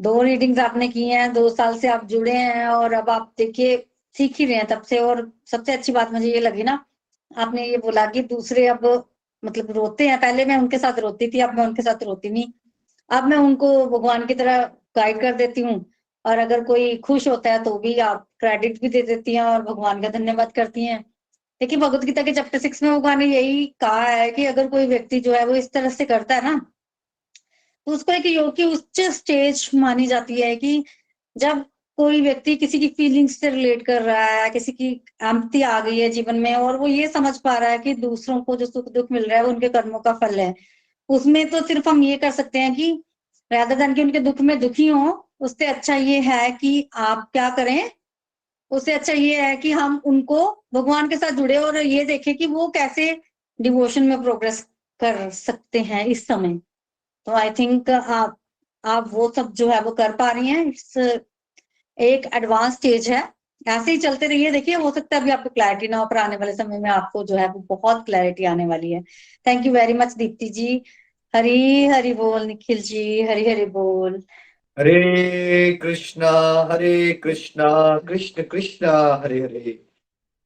2 रीडिंग्स आपने की हैं, 2 साल से आप जुड़े हैं और अब आप देखिए सीख ही रहे हैं तब से। और सबसे अच्छी बात मुझे ये लगी ना, आपने ये बोला कि दूसरे अब मतलब रोते हैं, पहले मैं उनके साथ रोती थी, अब मैं उनके साथ रोती नहीं। अब मैं उनको भगवान की तरह गाइड कर देती हूँ, और अगर कोई खुश होता है तो भी आप क्रेडिट भी दे देती हैं और भगवान का धन्यवाद करती हैं। देखिए भगवत गीता के चैप्टर 6 में भगवान ने यही कहा है कि अगर कोई व्यक्ति जो है वो इस तरह से करता है ना, तो उसको एक योग की उच्च स्टेज मानी जाती है कि जब कोई व्यक्ति किसी की फीलिंग्स से रिलेट कर रहा है, किसी की एम्पैथी आ गई है जीवन में, और वो ये समझ पा रहा है कि दूसरों को जो सुख दुख मिल रहा है वो उनके कर्मों का फल है, उसमें तो सिर्फ हम ये कर सकते हैं कि रादर देन कि उनके दुख में दुखी हो, उससे अच्छा ये है कि आप क्या करें, उससे अच्छा ये है कि हम उनको भगवान के साथ जुड़े और ये देखें कि वो कैसे डिवोशन में प्रोग्रेस कर सकते हैं इस समय। तो आई थिंक आप वो सब जो है वो कर पा रही हैं। इट्स एक एडवांस स्टेज है, ऐसे ही चलते रहिए। देखिए हो सकता है अभी आपको क्लैरिटी ना हो, पर आने वाले समय में आपको जो है वो बहुत क्लैरिटी आने वाली है। Thank you very much Deepti ji. Hari Hari बोल निखिल जी, हरी हरी बोल। हरे कृष्णा कृष्ण कृष्ण हरे हरे,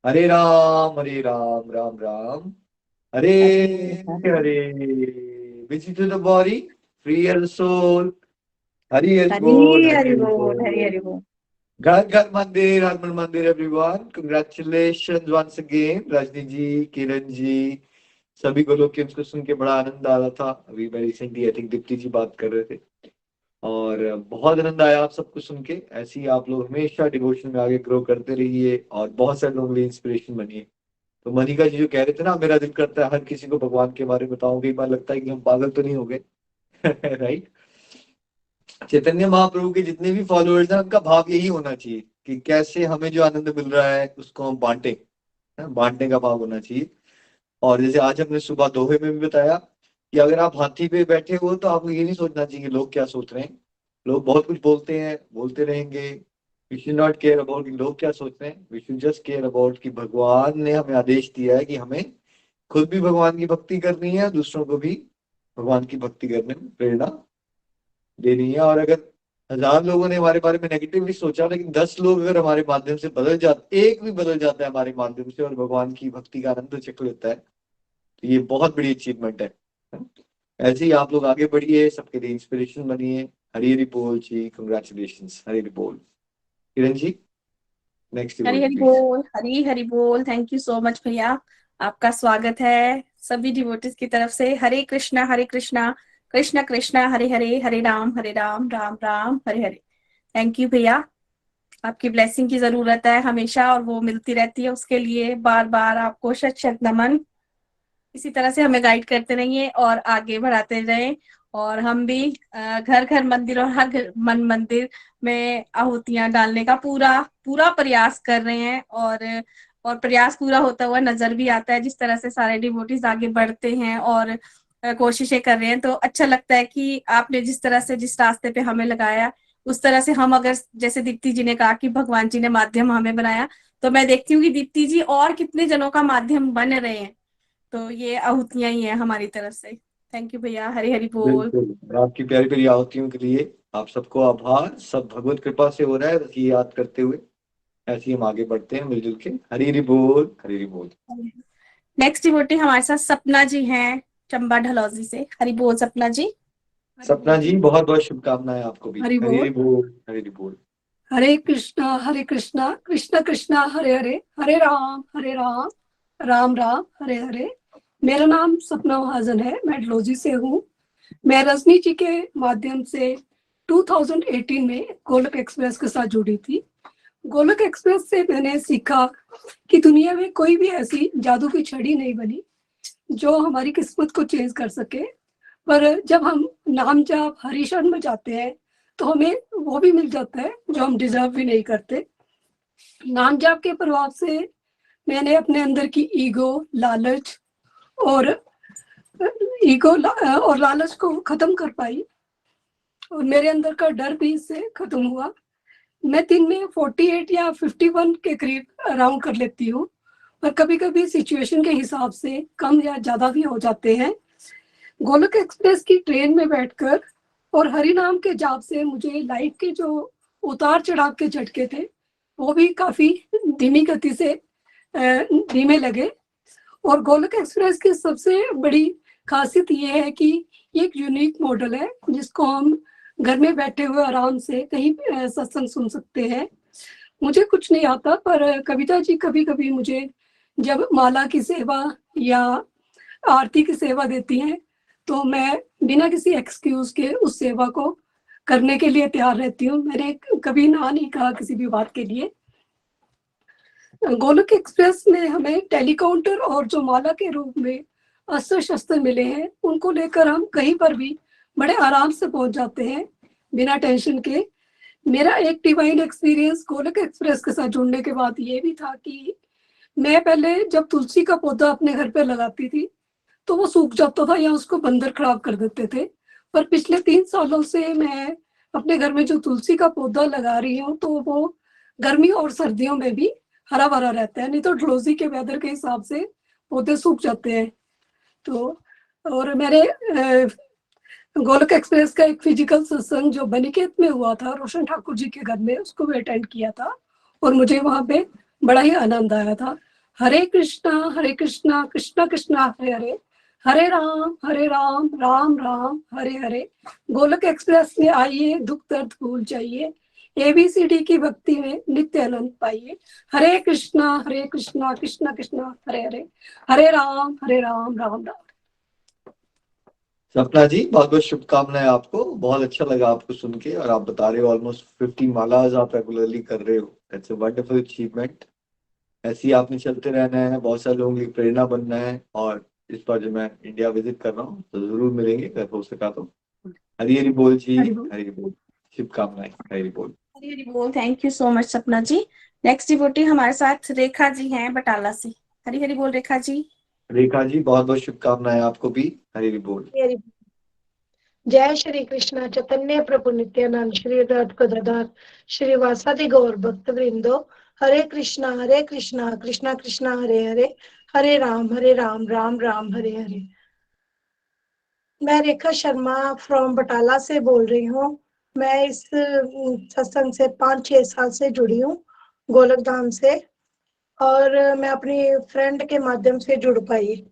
हरे राम राम राम हरे हरे। Visit to the body, free your soul. Hari Hari बोल, हरी हरि हरी हरि बोल, हरी बोल। हरी बोल। घर घर मंदिर, हर मन मंदिर everyone. Congratulations once again, Rajni ji, Kiran जी, सभी को लोग को सुन के बड़ा आनंद आ रहा था। अभी मैं रिसेंटली आई थिंक दीप्ति जी बात कर रहे थे और बहुत आनंद आया आप सबको सुन के। ऐसे ही आप लोग हमेशा डिवोशन में आगे ग्रो करते रहिए और बहुत सारे लोगों के लिए इंस्पिरेशन बनिए। तो मनिका जी जो कह रहे थे ना, मेरा दिल करता है हर किसी को भगवान के बारे में बताऊं, कई बार लगता है कि हम पागल तो नहीं हो गए। राइट। चैतन्य महाप्रभु के जितने भी फॉलोअर्स हैं उनका भाव यही होना चाहिए कि कैसे हमें जो आनंद मिल रहा है उसको हम बांटे, बांटने का भाव होना चाहिए। और जैसे आज हमने सुबह दोहे में भी बताया कि अगर आप हाथी पे बैठे हो तो आपको ये नहीं सोचना चाहिए कि लोग क्या सोच रहे हैं। लोग बहुत कुछ बोलते हैं, बोलते रहेंगे। We should not care about लोग क्या सोच रहे हैं, we should just care about कि भगवान ने हमें आदेश दिया है कि हमें खुद भी भगवान की भक्ति करनी है, दूसरों को भी भगवान की भक्ति करने में प्रेरणा देनी है। और अगर 1000 लोगों ने हमारे बारे में नेगेटिवली सोचा, लेकिन 10 लोग अगर हमारे माध्यम से बदल जाते, एक भी बदल जाता है हमारे माध्यम से और भगवान की भक्ति का आनंद चख लेता है, तो ये बहुत बड़ी अचीवमेंट है। ऐसे ही आप लोग आगे बढ़िए, सबके लिए इंस्पिरेशन बनिए। हरी हरी बोल जी, कंग्रेचुलेशंस, हरी हरी बोल। किरण जी, नेक्स्ट हरी हरी प्लीज। बोल, हरी हरी बोल। थैंक यू सो मच भैया, आपका स्वागत है सभी डिवोटीज की तरफ से। हरे कृष्णा कृष्णा कृष्णा हरे हरे, हरे राम राम राम हरे हरे। थैंक यू भैया, आपकी ब्लेसिंग की जरूरत है हमेशा और वो मिलती रहती है, उसके लिए बार बार आपको शत शत नमन। इसी तरह से हमें गाइड करते रहिए और आगे बढ़ाते रहें। और हम भी घर घर मंदिर और हर घर मन मंदिर में आहुतियां डालने का पूरा पूरा प्रयास कर रहे हैं। और प्रयास पूरा होता हुआ नजर भी आता है, जिस तरह से सारे डिवोटीज आगे बढ़ते हैं और कोशिशें कर रहे हैं। तो अच्छा लगता है कि आपने जिस तरह से जिस रास्ते पे हमें लगाया, उस तरह से हम अगर, जैसे दीप्ति जी ने कहा कि भगवान जी ने माध्यम हमें बनाया, तो मैं देखती हूँ कि दीप्ति जी और कितने जनों का माध्यम बन रहे हैं। तो ये आहुतियां ही है हमारी तरफ से। थैंक यू भैया, हरी हरी बोल। बिल्कुल, और आपकी प्यारी प्यारी आहुतियों के लिए आप सबको आभार। सब भगवत कृपा से हो रहा है, बस ये याद करते हुए ऐसे ही हम आगे बढ़ते हैं मिलजुल के। हरी हरी बोल, हरी हरी बोल। नेक्स्ट डिवोटी हमारे साथ सपना जी हैं, चंबा ढलौजी से। हरी बोल सपना जी। सपना जी, बहुत बहुत शुभकामनाएं आपको भी। हरि हरी हरी बोल। बोल, हरी हरी बोल। हरे कृष्णा कृष्ण कृष्णा हरे हरे, हरे राम राम राम हरे हरे। मेरा नाम सपना महाजन है, मैं डलोजी से हूँ। मैं रजनी जी के माध्यम से 2018 में गोलक एक्सप्रेस के साथ जुड़ी थी। गोलक एक्सप्रेस से मैंने सीखा कि दुनिया में कोई भी ऐसी जादू की छड़ी नहीं बनी जो हमारी किस्मत को चेंज कर सके। पर जब हम नाम जाप हरि शरण में जाते हैं तो हमें वो भी मिल जाता है जो हम डिजर्व भी नहीं करते। नाम जाप के प्रभाव से मैंने अपने अंदर की लालच और लालच को खत्म कर पाई और मेरे अंदर का डर भी इससे खत्म हुआ। मैं दिन में 48 या 51 के करीब अराउंड कर लेती हूँ, पर कभी कभी सिचुएशन के हिसाब से कम या ज्यादा भी हो जाते हैं। गोलक एक्सप्रेस की ट्रेन में बैठकर और हरि नाम के जाप से मुझे लाइफ के जो उतार चढ़ाव के झटके थे वो भी काफी धीमी गति से धीमे लगे। और गोलक एक्सप्रेस की सबसे बड़ी खासियत ये है कि ये एक यूनिक मॉडल है जिसको हम घर में बैठे हुए आराम से कहीं सत्संग सुन सकते हैं। मुझे कुछ नहीं आता, पर कविता जी कभी कभी मुझे जब माला की सेवा या आरती की सेवा देती हैं तो मैं बिना किसी एक्सक्यूज के उस सेवा को करने के लिए तैयार रहती हूँ। मैंने कभी ना नहीं कहा किसी भी बात के लिए। गोलक एक्सप्रेस में हमें टेलीकाउंटर और जो माला के रूप में अस्त्र शस्त्र मिले हैं उनको लेकर हम कहीं पर भी बड़े आराम से पहुंच जाते हैं बिना टेंशन के। मेरा एक डिवाइन एक्सपीरियंस गोलक एक्सप्रेस के साथ जुड़ने के बाद ये भी था कि मैं पहले जब तुलसी का पौधा अपने घर पे लगाती थी तो वो सूख जाता था या उसको बंदर खराब कर देते थे। पर पिछले 3 सालों से मैं अपने घर में जो तुलसी का पौधा लगा रही हूँ तो वो गर्मी और सर्दियों में भी हरा भरा रहता है, नहीं तो डलोजी के वेदर के हिसाब से पौधे सूख जाते हैं। तो और मेरे गोलक एक्सप्रेस का एक फिजिकल सत्संग जो बनिकेत में हुआ था रोशन ठाकुर जी के घर में, उसको भी अटेंड किया था और मुझे वहां पे बड़ा ही आनंद आया था। हरे कृष्णा कृष्णा कृष्णा हरे हरे, हरे राम राम राम हरे हरे। गोलक एक्सप्रेस में आइए, दुख दर्द भूल जाइए, ABCD की भक्ति में नित्य आनंद पाइए। हरे कृष्णा कृष्णा कृष्णा हरे हरे, हरे राम राम राम। सपना जी, बहुत बहुत शुभकामनाएं आपको। बहुत अच्छा लगा आपको सुन के, और आप बता रहे हो ऑलमोस्ट 50 मालाज आप रेगुलरली कर रहे हो। That's a wonderful achievement. ऐसे ही आपने चलते रहना है, बहुत सारे लोगों की प्रेरणा बनना है। और इस बार जब मैं इंडिया विजिट कर रहा हूँ तो जरूर मिलेंगे, अगर हो सका तो। हरी हरी बोल जी, हरी हरी बोल, शुभकामनाएं, हरी हरी बोल। हरी हरी बोल। थैंक यू सो मच सपना जी। नेक्स्ट डिवोटी हमारे साथ रेखा जी हैं बटाला से। हरी हरी बोल रेखा जी। रेखा जी, बहुत बहुत शुभकामनाएं आपको भी। हरी हरी बोल। जय श्री कृष्ण चैतन्य प्रभु नित्यानंद श्री अद्वैत गदाधर श्री वासादि गौर भक्त वृंदो। हरे कृष्णा कृष्णा कृष्णा हरे हरे, हरे राम राम राम हरे हरे। मैं रेखा शर्मा फ्रॉम बटाला से बोल रही हूँ। मैं इस सत्संग से 5-6 साल से जुड़ी हूँ, गोलक धाम से, और मैं अपनी फ्रेंड के माध्यम से जुड़ पाई।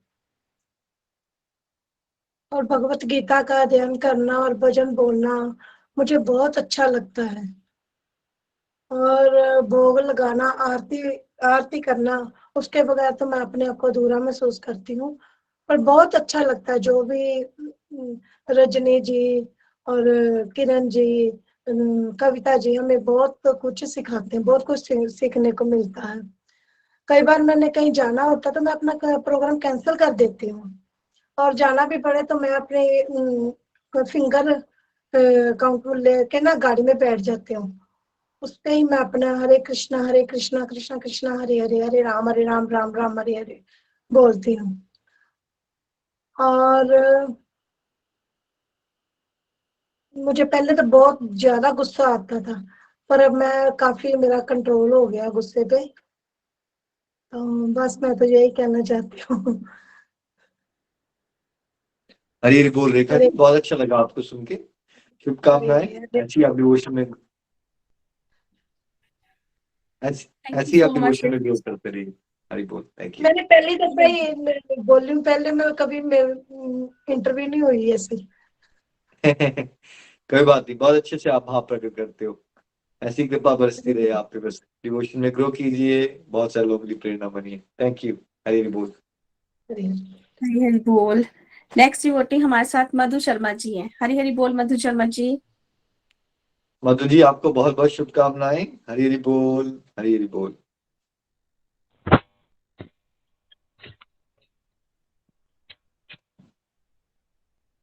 और भगवत गीता का अध्ययन करना और भजन बोलना मुझे बहुत अच्छा लगता है। और भोग लगाना, आरती आरती करना, उसके बगैर तो मैं अपने आप को अधूरा महसूस करती हूँ। पर बहुत अच्छा लगता है जो भी रजनी जी और किरण जी, कविता जी हमें बहुत कुछ सिखाते हैं, बहुत कुछ सीखने को मिलता है। कई बार मैंने कहीं जाना होता तो मैं अपना प्रोग्राम कैंसिल कर देती हूँ, और जाना भी पड़े तो मैं अपने फिंगर काउंट लेके ना गाड़ी में बैठ जाती हूँ। उस पे ही मैं अपना हरे कृष्णा कृष्णा कृष्णा हरे हरे, हरे राम राम राम हरे हरे बोलती हूँ। और मुझे पहले तो बहुत ज्यादा गुस्सा आता था, पर अब मैं काफी, मेरा कंट्रोल हो गया गुस्से पे। तो बस मैं तो यही कहना चाहती हूँ। हरी हरी बोल रेखा जी, हरे बहुत अच्छा लगा आपको सुन के। शुभकामनाएं, हरे ऐसी आप डिवोशन में Thank you ऐसी आप so much. डिवोशन में ग्रो करते रहिए। हरी बोल, थैंक यू। मैंने पहली दफा ही बोली हूँ, पहले मैं कभी इंटरव्यू नहीं हुई ऐसी। कोई बात नहीं, बहुत अच्छे से आप भाव प्रकट करते हो। ऐसी कृपा बरसती रहे आप पे, बस डिवोशन में ग्रो कीजिए, बहुत सारे लोगों की प्रेरणा बनिए। Thank you. हरी हरी बोल। हरे हरे। हरी हरी बोल। नेक्स्ट डिवोटी हमारे साथ मधु शर्मा जी हैं। हरी हरी बोल मधु शर्मा जी। मधु जी, आपको बहुत बहुत शुभकामनाएं। हरी हरी बोल, हरी हरी बोल।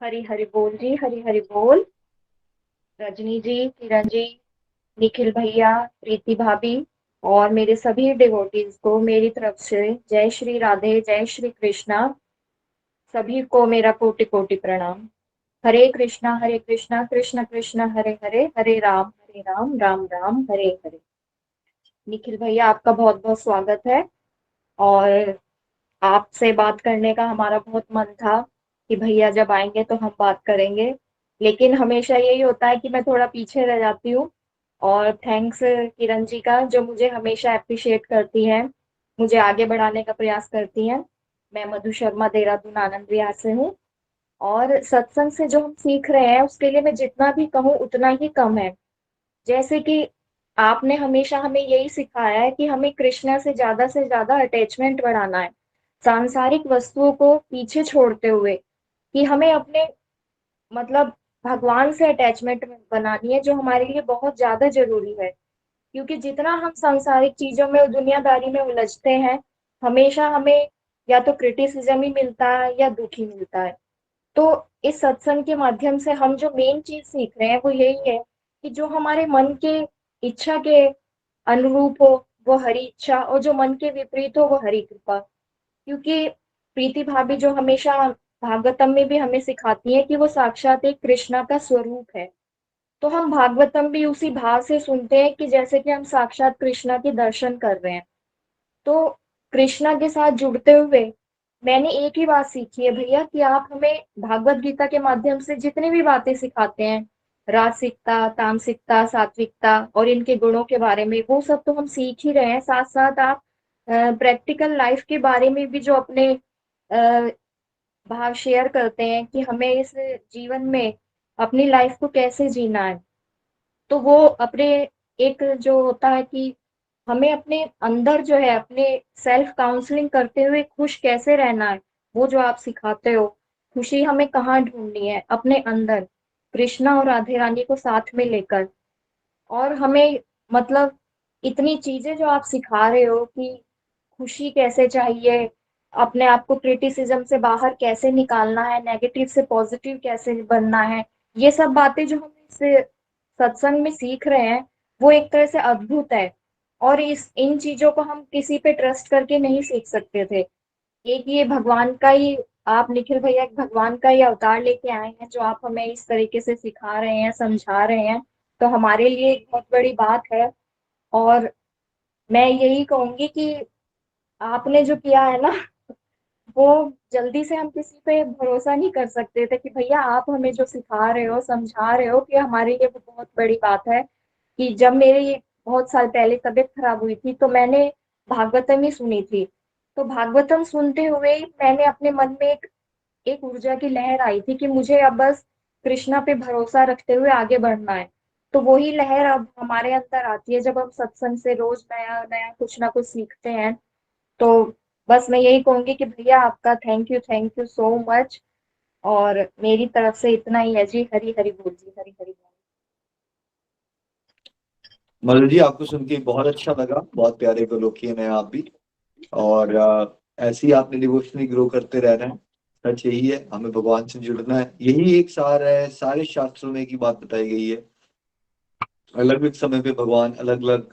हरी हरी बोल जी, हरी हरी बोल। रजनी जी, किरण जी, निखिल भैया, प्रीति भाभी और मेरे सभी डिवोटीज को मेरी तरफ से जय श्री राधे, जय श्री कृष्णा। सभी को मेरा कोटि कोटि प्रणाम। हरे कृष्णा कृष्ण कृष्ण हरे हरे, हरे राम राम राम हरे हरे। निखिल भैया, आपका बहुत बहुत स्वागत है। और आपसे बात करने का हमारा बहुत मन था कि भैया जब आएंगे तो हम बात करेंगे, लेकिन हमेशा यही होता है कि मैं थोड़ा पीछे रह जाती हूँ। और थैंक्स किरण जी का, जो मुझे हमेशा अप्रिशिएट करती हैं, मुझे आगे बढ़ाने का प्रयास करती हैं। मैं मधु शर्मा, देहरादून आनंद विहार से हूँ। और सत्संग से जो हम सीख रहे हैं उसके लिए मैं जितना भी कहूँ उतना ही कम है। जैसे कि आपने हमेशा हमें यही सिखाया है कि हमें कृष्णा से ज्यादा अटैचमेंट बढ़ाना है, सांसारिक वस्तुओं को पीछे छोड़ते हुए, कि हमें अपने मतलब भगवान से अटैचमेंट बनानी है, जो हमारे लिए बहुत ज्यादा जरूरी है। क्योंकि जितना हम सांसारिक चीजों में, दुनियादारी में उलझते हैं, हमेशा हमें या तो क्रिटिसिज्म ही मिलता है या दुख ही मिलता है। तो इस सत्संग के माध्यम से हम जो मेन चीज सीख रहे हैं वो यही है कि जो हमारे मन के इच्छा के अनुरूप हो वो हरि इच्छा, और जो मन के विपरीत हो वो हरि कृपा। क्योंकि प्रीति भाभी जो हमेशा भागवतम में भी हमें सिखाती है कि वो साक्षात एक कृष्णा का स्वरूप है। तो हम भागवतम भी उसी भाव से सुनते हैं कि जैसे कि हम साक्षात कृष्णा के दर्शन कर रहे हैं। तो कृष्णा के साथ जुड़ते हुए मैंने एक ही बात सीखी है भैया, कि आप हमें भागवत गीता के माध्यम से जितनी भी बातें सिखाते हैं, रासिकता, तामसिकता, सात्विकता और इनके गुणों के बारे में, वो सब तो हम सीख ही रहे हैं। साथ साथ आप प्रैक्टिकल लाइफ के बारे में भी जो अपने भाव शेयर करते हैं कि हमें इस जीवन में अपनी लाइफ को कैसे जीना है। तो वो अपने एक जो होता है कि हमें अपने अंदर जो है, अपने सेल्फ काउंसलिंग करते हुए खुश कैसे रहना है, वो जो आप सिखाते हो। खुशी हमें कहाँ ढूंढनी है, अपने अंदर, कृष्णा और राधे रानी को साथ में लेकर। और हमें मतलब इतनी चीजें जो आप सिखा रहे हो कि खुशी कैसे चाहिए, अपने आप को क्रिटिसिज्म से बाहर कैसे निकालना है, नेगेटिव से पॉजिटिव कैसे बनना है, ये सब बातें जो हम इस सत्संग में सीख रहे हैं वो एक तरह से अद्भुत है। और इस इन चीजों को हम किसी पे ट्रस्ट करके नहीं सीख सकते थे। एक ये भगवान का ही, आप निखिल भैया एक भगवान का ही अवतार लेके आए हैं, जो आप हमें इस तरीके से सिखा रहे हैं, समझा रहे हैं। तो हमारे लिए एक बहुत बड़ी बात है। और मैं यही कहूंगी कि आपने जो किया है ना, वो जल्दी से हम किसी पे भरोसा नहीं कर सकते थे कि भैया आप हमें जो सिखा रहे हो, समझा रहे हो, कि हमारे लिए वो बहुत बड़ी बात है। कि जब मेरी बहुत साल पहले तबीयत खराब हुई थी तो मैंने भागवतम ही सुनी थी। तो भागवतम सुनते हुए ही मैंने अपने मन में एक ऊर्जा की लहर आई थी कि मुझे अब बस कृष्णा पे भरोसा रखते हुए आगे बढ़ना है। तो वही लहर अब हमारे अंदर आती है जब हम सत्संग से रोज नया नया कुछ ना कुछ सीखते हैं। तो बस मैं यही कहूंगी कि भैया आपका थैंक यू सो मच। और मेरी तरफ से इतना ही है जी। हरी हरी बोल जी, हरी हरी बोल। मधु जी, आपको सुन के बहुत अच्छा लगा, बहुत प्यारे गोलोकियन है आप भी। और ऐसे ही आपने डिवोशनली ग्रो करते रहना है। सच यही है, हमें भगवान से जुड़ना है, यही एक सार है। सारे शास्त्रों में एक ही बात बताई गई है। अलग अलग समय पे भगवान अलग अलग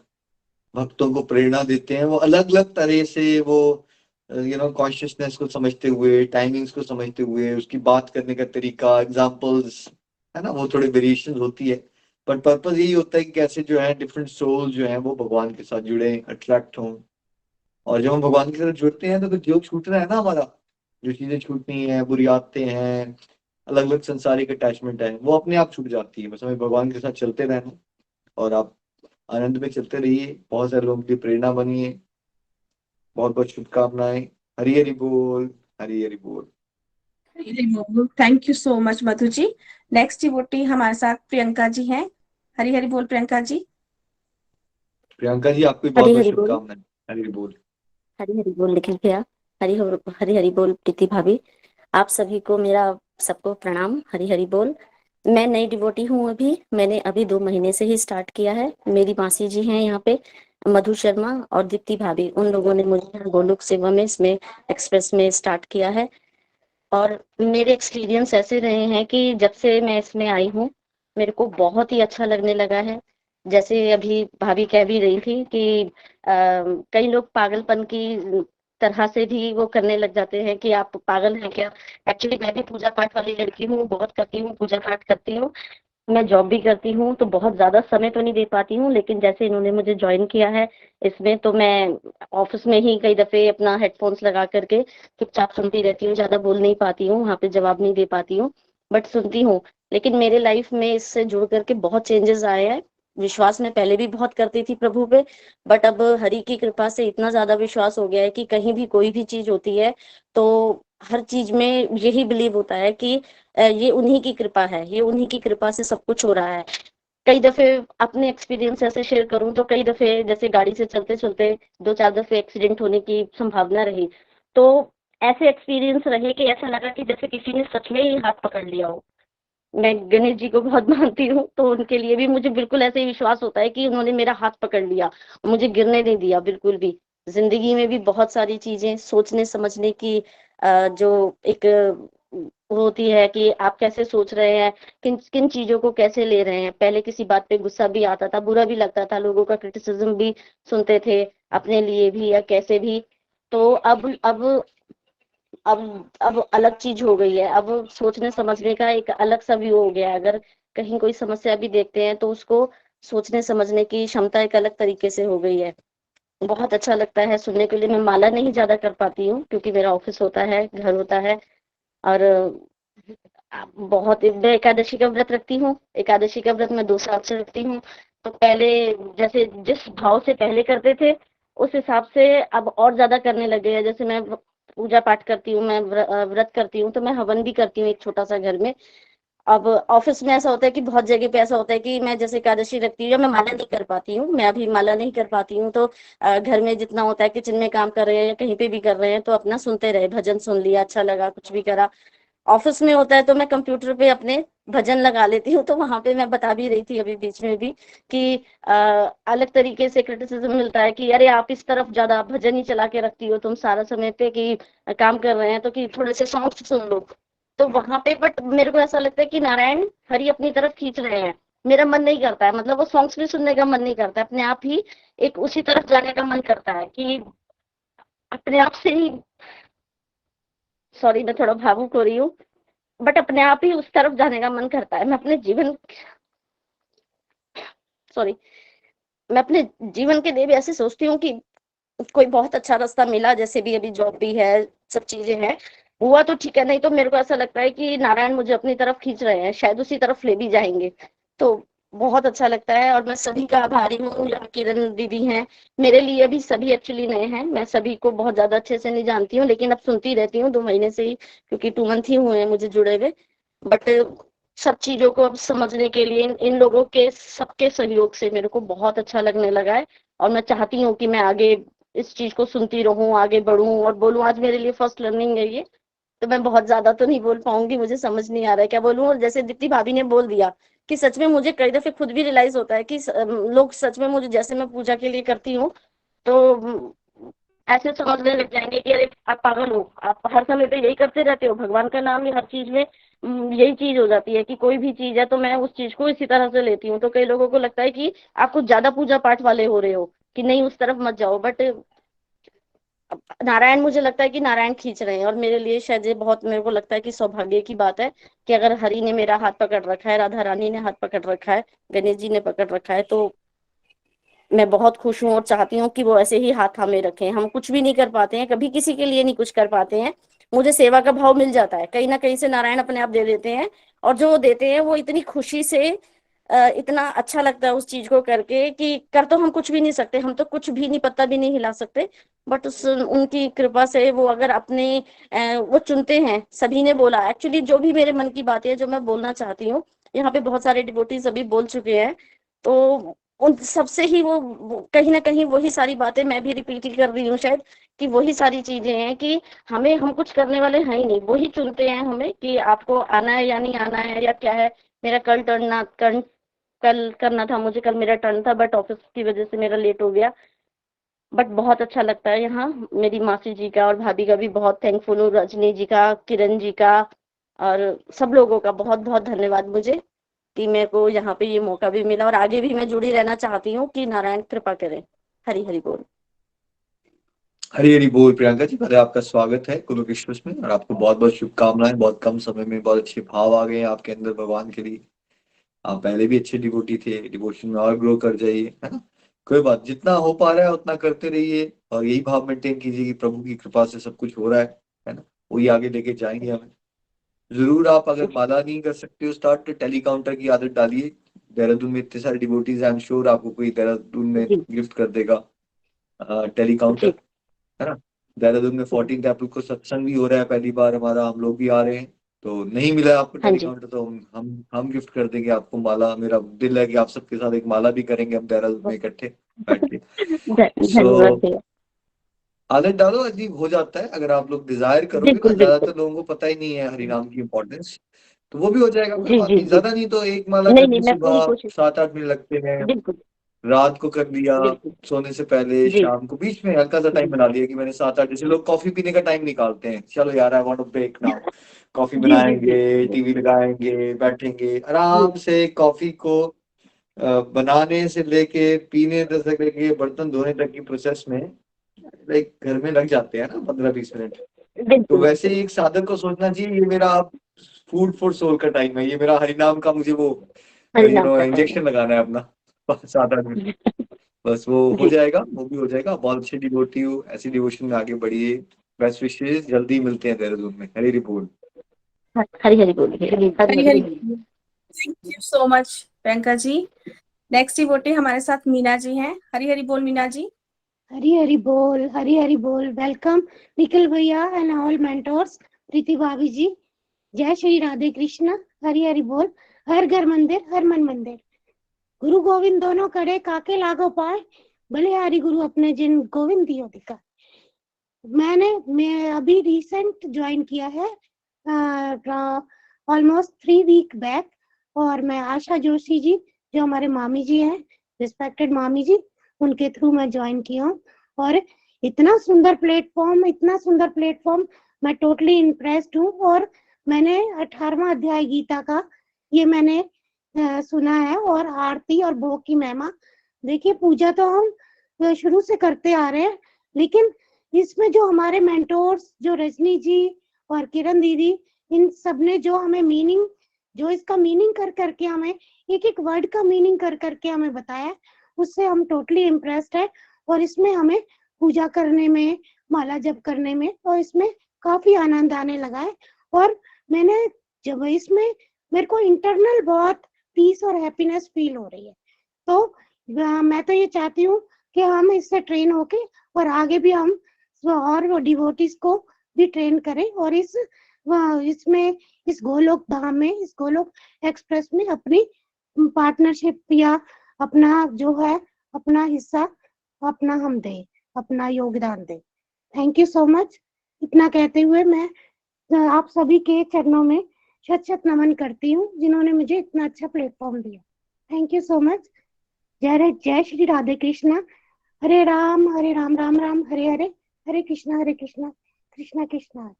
भक्तों को प्रेरणा देते हैं। वो अलग अलग तरह से वो कॉन्शियसनेस को समझते हुए, टाइमिंग्स को समझते हुए, उसकी बात करने का तरीका, एग्जाम्पल्स, है ना, वो थोड़े वेरिएशन होती है। पर पर्पस यही होता है कि कैसे जो है डिफरेंट सोल जो है वो भगवान के साथ जुड़े, अट्रैक्ट हों। और जब हम भगवान के साथ जुड़ते हैं तो जो छूट रहा है ना हमारा, जो चीजें छूटनी है, बुरी आदतें हैं, अलग अलग संसारिक अटैचमेंट है, वो अपने आप छूट जाती है। बस हमें भगवान के साथ चलते रहना। और आप आनंद में चलते रहिए, बहुत सारे लोगों की प्रेरणा बनिए। बहुत बहुत शुभकामनाएं। हरी हरी बोल, हरी हरी बोल। Thank you so much Madhu ji. Next devotee हमारे साथ प्रियंका जी हैं। हरी हरी बोल प्रियंका जी। प्रियंका जी, आपको भी बहुत हरी बहुत हरी बोल। शुभकामनाएं। हरी हरी बोल। हरी हरी बोल निखिल भैया। हरी हरी बोल प्रीति भाभी। आप सभी को मेरा सबको प्रणाम। हरी हरी बोल। मैं नई डिवोटी हूँ, अभी मैंने अभी 2 महीने से ही स्टार्ट किया है। मेरी मासी जी हैं यहाँ पे, मधु शर्मा और दीप्ति भाभी, उन लोगों ने मुझे यहाँ गोलोक सेवा में इसमें एक्सप्रेस में स्टार्ट किया है। और मेरे एक्सपीरियंस ऐसे रहे हैं कि जब से मैं इसमें आई हूँ मेरे को बहुत ही अच्छा लगने लगा है। जैसे अभी भाभी कह भी रही थी कि कई लोग पागलपन की तरह से भी वो करने लग जाते हैं कि आप पागल हैं क्या। एक्चुअली मैं भी पूजा पाठ वाली लड़की हूँ, बहुत करती हूँ, पूजा पाठ करती हूँ। मैं जॉब भी करती हूँ तो बहुत ज्यादा समय तो नहीं दे पाती हूँ, लेकिन जैसे इन्होंने मुझे ज्वाइन किया है इसमें तो मैं ऑफिस में ही कई दफे अपना हेडफोन्स लगा करके चुपचाप सुनती रहती हूँ। ज्यादा बोल नहीं पाती हूँ, वहां पे जवाब नहीं दे पाती हूँ, बट सुनती हूँ। लेकिन मेरे लाइफ में इससे जुड़ करके बहुत चेंजेस आए हैं। विश्वास मैं पहले भी बहुत करती थी प्रभु पे, बट अब हरि की कृपा से इतना ज्यादा विश्वास हो गया है कि कहीं भी कोई भी चीज होती है तो हर चीज में यही बिलीव होता है कि ये उन्हीं की कृपा है, ये उन्हीं की कृपा से सब कुछ हो रहा है। कई दफे अपने एक्सपीरियंस ऐसे शेयर करूं तो कई दफे जैसे गाड़ी से चलते चलते 2-4 दफे एक्सीडेंट होने की संभावना रही। तो ऐसे एक्सपीरियंस रहे कि ऐसा लगा कि जैसे किसी ने सच में ही हाथ पकड़ लिया हो। मैं गणेश जी को बहुत मानती हूँ तो उनके लिए भी मुझे बिल्कुल ऐसे ही विश्वास होता है कि उन्होंने मेरा हाथ पकड़ लिया, मुझे गिरने नहीं दिया बिल्कुल भी। जिंदगी में भी बहुत सारी चीजें सोचने समझने की जो एक होती है कि आप कैसे सोच रहे हैं, किन किन चीजों को कैसे ले रहे हैं। पहले किसी बात पे गुस्सा भी आता था, बुरा भी लगता था, लोगों का क्रिटिसिज्म भी सुनते थे अपने लिए भी या कैसे भी। तो अब अलग चीज हो गई है। अब सोचने समझने का एक अलग सा व्यू हो गया है। अगर कहीं कोई समस्या भी देखते हैं तो उसको सोचने समझने की क्षमता एक अलग तरीके से हो गई है। बहुत अच्छा लगता है सुनने के लिए। मैं माला नहीं ज्यादा कर पाती हूँ क्योंकि मेरा ऑफिस होता है, घर होता है। और बहुत मैं एकादशी का व्रत रखती हूँ। एकादशी का व्रत मैं 2 साल से रखती हूँ। तो पहले जैसे जिस भाव से पहले करते थे उस हिसाब से अब और ज्यादा करने लगे हैं। जैसे मैं पूजा पाठ करती हूँ, मैं व्रत करती हूँ, तो मैं हवन भी करती हूँ एक छोटा सा घर में। अब ऑफिस में ऐसा होता है कि बहुत जगह पे ऐसा होता है कि मैं जैसे एकादशी रखती हूँ या मैं माला नहीं कर पाती हूँ, मैं अभी माला नहीं कर पाती हूँ, तो घर में जितना होता है किचन में काम कर रहे हैं या कहीं पे भी कर रहे हैं तो अपना सुनते रहे, भजन सुन लिया, अच्छा लगा, कुछ भी करा। ऑफिस में होता है तो मैं कंप्यूटर पे अपने भजन लगा लेती हूँ। तो वहां पे मैं बता भी रही थी अभी बीच में भी कि अलग तरीके से क्रिटिसिज्म मिलता है कि अरे आप इस तरफ ज्यादा भजन ही चला के रखती हो तुम सारा समय पे, कि काम कर रहे हैं तो कि थोड़े से सॉन्ग सुन लो। तो वहां पे बट मेरे को ऐसा लगता है कि नारायण हरि अपनी तरफ खींच रहे हैं। मेरा मन नहीं करता है, मतलब वो सॉन्ग्स भी सुनने का मन नहीं करता है, अपने आप ही एक उसी तरफ जाने का मन करता है कि अपने आप से ही, सॉरी मैं थोड़ा भावुक हो रही हूँ, बट अपने आप ही उस तरफ जाने का मन करता है। मैं अपने जीवन, सॉरी, मैं अपने जीवन के लिए भी ऐसे सोचती हूँ कि कोई बहुत अच्छा रास्ता मिला, जैसे भी अभी जॉब भी है, सब चीजें हैं, हुआ तो ठीक है, नहीं तो मेरे को ऐसा लगता है कि नारायण मुझे अपनी तरफ खींच रहे हैं, शायद उसी तरफ ले भी जाएंगे। तो बहुत अच्छा लगता है और मैं सभी का आभारी हूँ। यहाँ किरण दीदी हैं, मेरे लिए भी सभी एक्चुअली नए हैं, मैं सभी को बहुत ज्यादा अच्छे से नहीं जानती हूँ, लेकिन अब सुनती रहती हूँ 2 महीने से ही, क्योंकि 2 मंथ ही हुए हैं मुझे जुड़े हुए। बट सब चीजों को अब समझने के लिए इन लोगों के सबके सहयोग से मेरे को बहुत अच्छा लगने लगा है। और मैं चाहती हूँ कि मैं आगे इस चीज को सुनती रहूं, आगे बढ़ूं और बोलूं। आज मेरे लिए फर्स्ट लर्निंग है ये, तो मैं बहुत ज्यादा तो नहीं बोल पाऊंगी, मुझे समझ नहीं आ रहा है क्या बोलूं। और जैसे दीप्ति भाभी ने बोल दिया कि सच में मुझे कई दफे खुद भी रियलाइज होता है कि लोग सच में मुझे, जैसे मैं पूजा के लिए करती हूँ, तो ऐसे समझने लग जाएंगे कि अरे आप पागल हो, आप हर समय पे यही करते रहते हो, भगवान का नाम ही हर चीज में यही चीज हो जाती है कि कोई भी चीज है तो मैं उस चीज को इसी तरह से लेती हूँ। तो कई लोगों को लगता है कि आप कुछ ज्यादा पूजा पाठ वाले हो रहे हो, कि नहीं उस तरफ मत जाओ। बट नारायण, मुझे लगता है कि नारायण खींच रहे हैं, और मेरे लिए शायद ये बहुत, मेरे को लगता है कि सौभाग्य की बात है कि अगर हरि ने मेरा हाथ पकड़ रखा है, राधा रानी ने हाथ पकड़ रखा है, गणेश जी ने पकड़ रखा है, तो मैं बहुत खुश हूँ और चाहती हूँ कि वो ऐसे ही हाथ थामे रखें। हम कुछ भी नहीं कर पाते हैं, कभी किसी के लिए नहीं कुछ कर पाते हैं, मुझे सेवा का भाव मिल जाता है, कहीं ना कहीं से नारायण अपने आप दे देते हैं। और जो वो देते हैं वो इतनी खुशी से, इतना अच्छा लगता है उस चीज को करके कि कर तो हम कुछ भी नहीं सकते, हम तो कुछ भी नहीं, पत्ता भी नहीं हिला सकते, बट उस उनकी कृपा से वो अगर अपने वो चुनते हैं। सभी ने बोला एक्चुअली, जो भी मेरे मन की बात है, जो मैं बोलना चाहती हूँ, यहाँ पे बहुत सारे डिवोटीज अभी बोल चुके हैं, तो उन सबसे ही वो कहीं ना कहीं वही सारी बातें मैं भी रिपीट ही कर रही हूँ शायद, कि वही सारी चीजें हैं कि हम कुछ करने वाले हैं ही नहीं, वही चुनते हैं हमें कि आपको आना है या नहीं आना है या क्या है। मेरा कल करना था मुझे, कल मेरा टर्न था, बट ऑफिस की वजह से मेरा लेट हो गया। बट बहुत अच्छा लगता है यहाँ, मेरी मासी जी का और भाभी का भी बहुत थैंकफुल हूँ, रजनी जी का, किरण जी का, और सब लोगों का बहुत बहुत धन्यवाद मुझे कि मेरे को यहाँ पे ये मौका भी मिला, और आगे भी मैं जुड़ी रहना चाहती हूँ कि नारायण कृपा करें। हरी हरी बोल। हरी हरी बोल। प्रियंका जी, पहले आपका स्वागत है गुरु विश्व में, और आपको बहुत बहुत शुभकामनाएं। बहुत कम समय में बहुत अच्छे भाव आ गए हैं आपके अंदर भगवान के लिए। आप पहले भी अच्छे डिवोटी थे, डिवोशन में और ग्रो कर जाइए, है ना। कोई बात, जितना हो पा रहा है उतना करते रहिए, और यही भाव मेंटेन कीजिए कि प्रभु की कृपा से सब कुछ हो रहा है ना। वही आगे लेके जाएंगे हमें जरूर। आप अगर माला नहीं कर सकते हो स्टार्ट, तो टेली काउंटर की आदत डालिए। देहरादून में इतने सारे डिवोटीज, आई एम श्योर आपको कोई देहरादून में जी गिफ्ट कर देगा टेली काउंटर, जी है ना। देहरादून में 14 अप्रैल को सत्संग भी हो रहा है, पहली बार हमारा, हम लोग भी आ रहे हैं। तो नहीं मिला आपको हाँ टेली जी। काउंटर, तो हम गिफ्ट कर देंगे आपको माला। मेरा दिल है कि आप सबके साथ एक माला भी करेंगे हम देहरादून में इकट्ठे बैठ के। धन्यवाद सो भैया। आदत डालो, अजीब हो जाता है अगर आप लोग डिजायर करोगे ना। बिल्कुल बिल्कुल। ज्यादातर लोगों को पता ही नहीं है हरिनाम की इंपॉर्टेंस, तो वो भी हो जाएगा, कोई जी बात जी नहीं। जी। ज्यादा नहीं तो एक माला नहीं कर नहीं, दी, मैं पूरी सुबह कोशिश। 7-8 मिनट लगते हैं, बिल्कुल रात को कर लिया, बिल्कुल। सोने से पहले, जी शाम को, बीच में हल्का सा टाइम जी बना लिया कि मैंने 7-8, जैसे लोग कॉफी पीने का टाइम निकालते हैं, चलो यार I want to break now, coffee जी जी जी बनाएंगे, जी टीवी लगाएंगे, बैठेंगे जी आराम से। कॉफी को बनाने से लेके पीने तक से लेके बर्तन धोने तक की प्रोसेस में लाइक घर में लग जाते हैं ना 15-20 मिनट। तो बिल्कुल वैसे बिल्कुल। एक साधक को सोचना चाहिए, ये मेरा फूड फॉर सोल का टाइम है, ये मेरा हरिनाम का, मुझे वो हरिनाम का टाइम इंजेक्शन लगाना है अपना 7-8 मिनट। है। बस वो हो जी। जाएगा, वो भी हो जाएगा। बहुत अच्छी डिवोटी हो, ऐसी डिवोशन में आगे बढ़िए। बेस्ट विशेष, जल्दी मिलते हैं देहरादून में। हरी रिपोर्ट। हरी हरी बोल, हरी हरी हरी हरी बोल। बोल। Thank you so much Priyanka ji. Next devotee हमारे साथ मीना जी हैं। हरी हरी बोल मीना जी। हरी हरी बोल, हरी हरी बोल। वेलकम निखिल भैया एंड ऑल मेंटोर्स, प्रीति भाभी जी। जय श्री राधे कृष्ण। हरी हरी बोल। हर घर मंदिर, हर मन मंदिर। गुरु गोविंद दोनों करे, काके लागो पाए, भले हरि गुरु अपने जिन गोविंद दियो दिखा। मैं अभी रिसेंट ज्वाइन किया है, ऑलमोस्ट 3 वीक बैक। और मैं आशा जोशी जी, जो हमारे मामी जी हैं, रिस्पेक्टेड मामी जी, उनके थ्रू मैं ज्वाइन किया हूँ। और इतना सुंदर प्लेटफॉर्म, इतना सुंदर प्लेटफॉर्म, मैं टोटली इम्प्रेस्ड हूँ। और मैंने 18वां अध्याय गीता का ये मैंने सुना है, और आरती और भोग की महिमा। देखिए, पूजा तो हम शुरू से करते आ रहे हैं, लेकिन इसमें जो हमारे मेंटोर्स, जो रजनी जी और किरण दीदी, इन सब ने जो हमें मीनिंग, जो इसका मीनिंग कर करके हमें एक एक वर्ड का मीनिंग कर करके हमें बताया, उससे हम टोटली इम्प्रेस्ड है। और इसमें हमें पूजा करने में, माला जप करने में, और इसमें काफी आनंद आने लगा है। और मैंने जब इसमें मेरे को इंटरनल बहुत पीस और हैप्पीनेस फील हो रही है। तो मैं तो ये चाहती हूँ कि हम इससे ट्रेन होके और आगे भी हम और डिवोटीज को भी ट्रेन करें और इसमें इस गोलोक धाम में, इस गोलोक एक्सप्रेस में अपनी पार्टनरशिप या अपना जो है अपना हिस्सा अपना हम दें, अपना योगदान दें। Thank you so much. इतना कहते हुए मैं आप सभी के चरणों में शत शत नमन करती हूँ जिन्होंने मुझे इतना अच्छा प्लेटफॉर्म दिया। Thank you so much. जय श्री राधे कृष्णा। हरे राम राम राम हरे हरे, हरे कृष्णा कृष्णा कृष्णा हरे।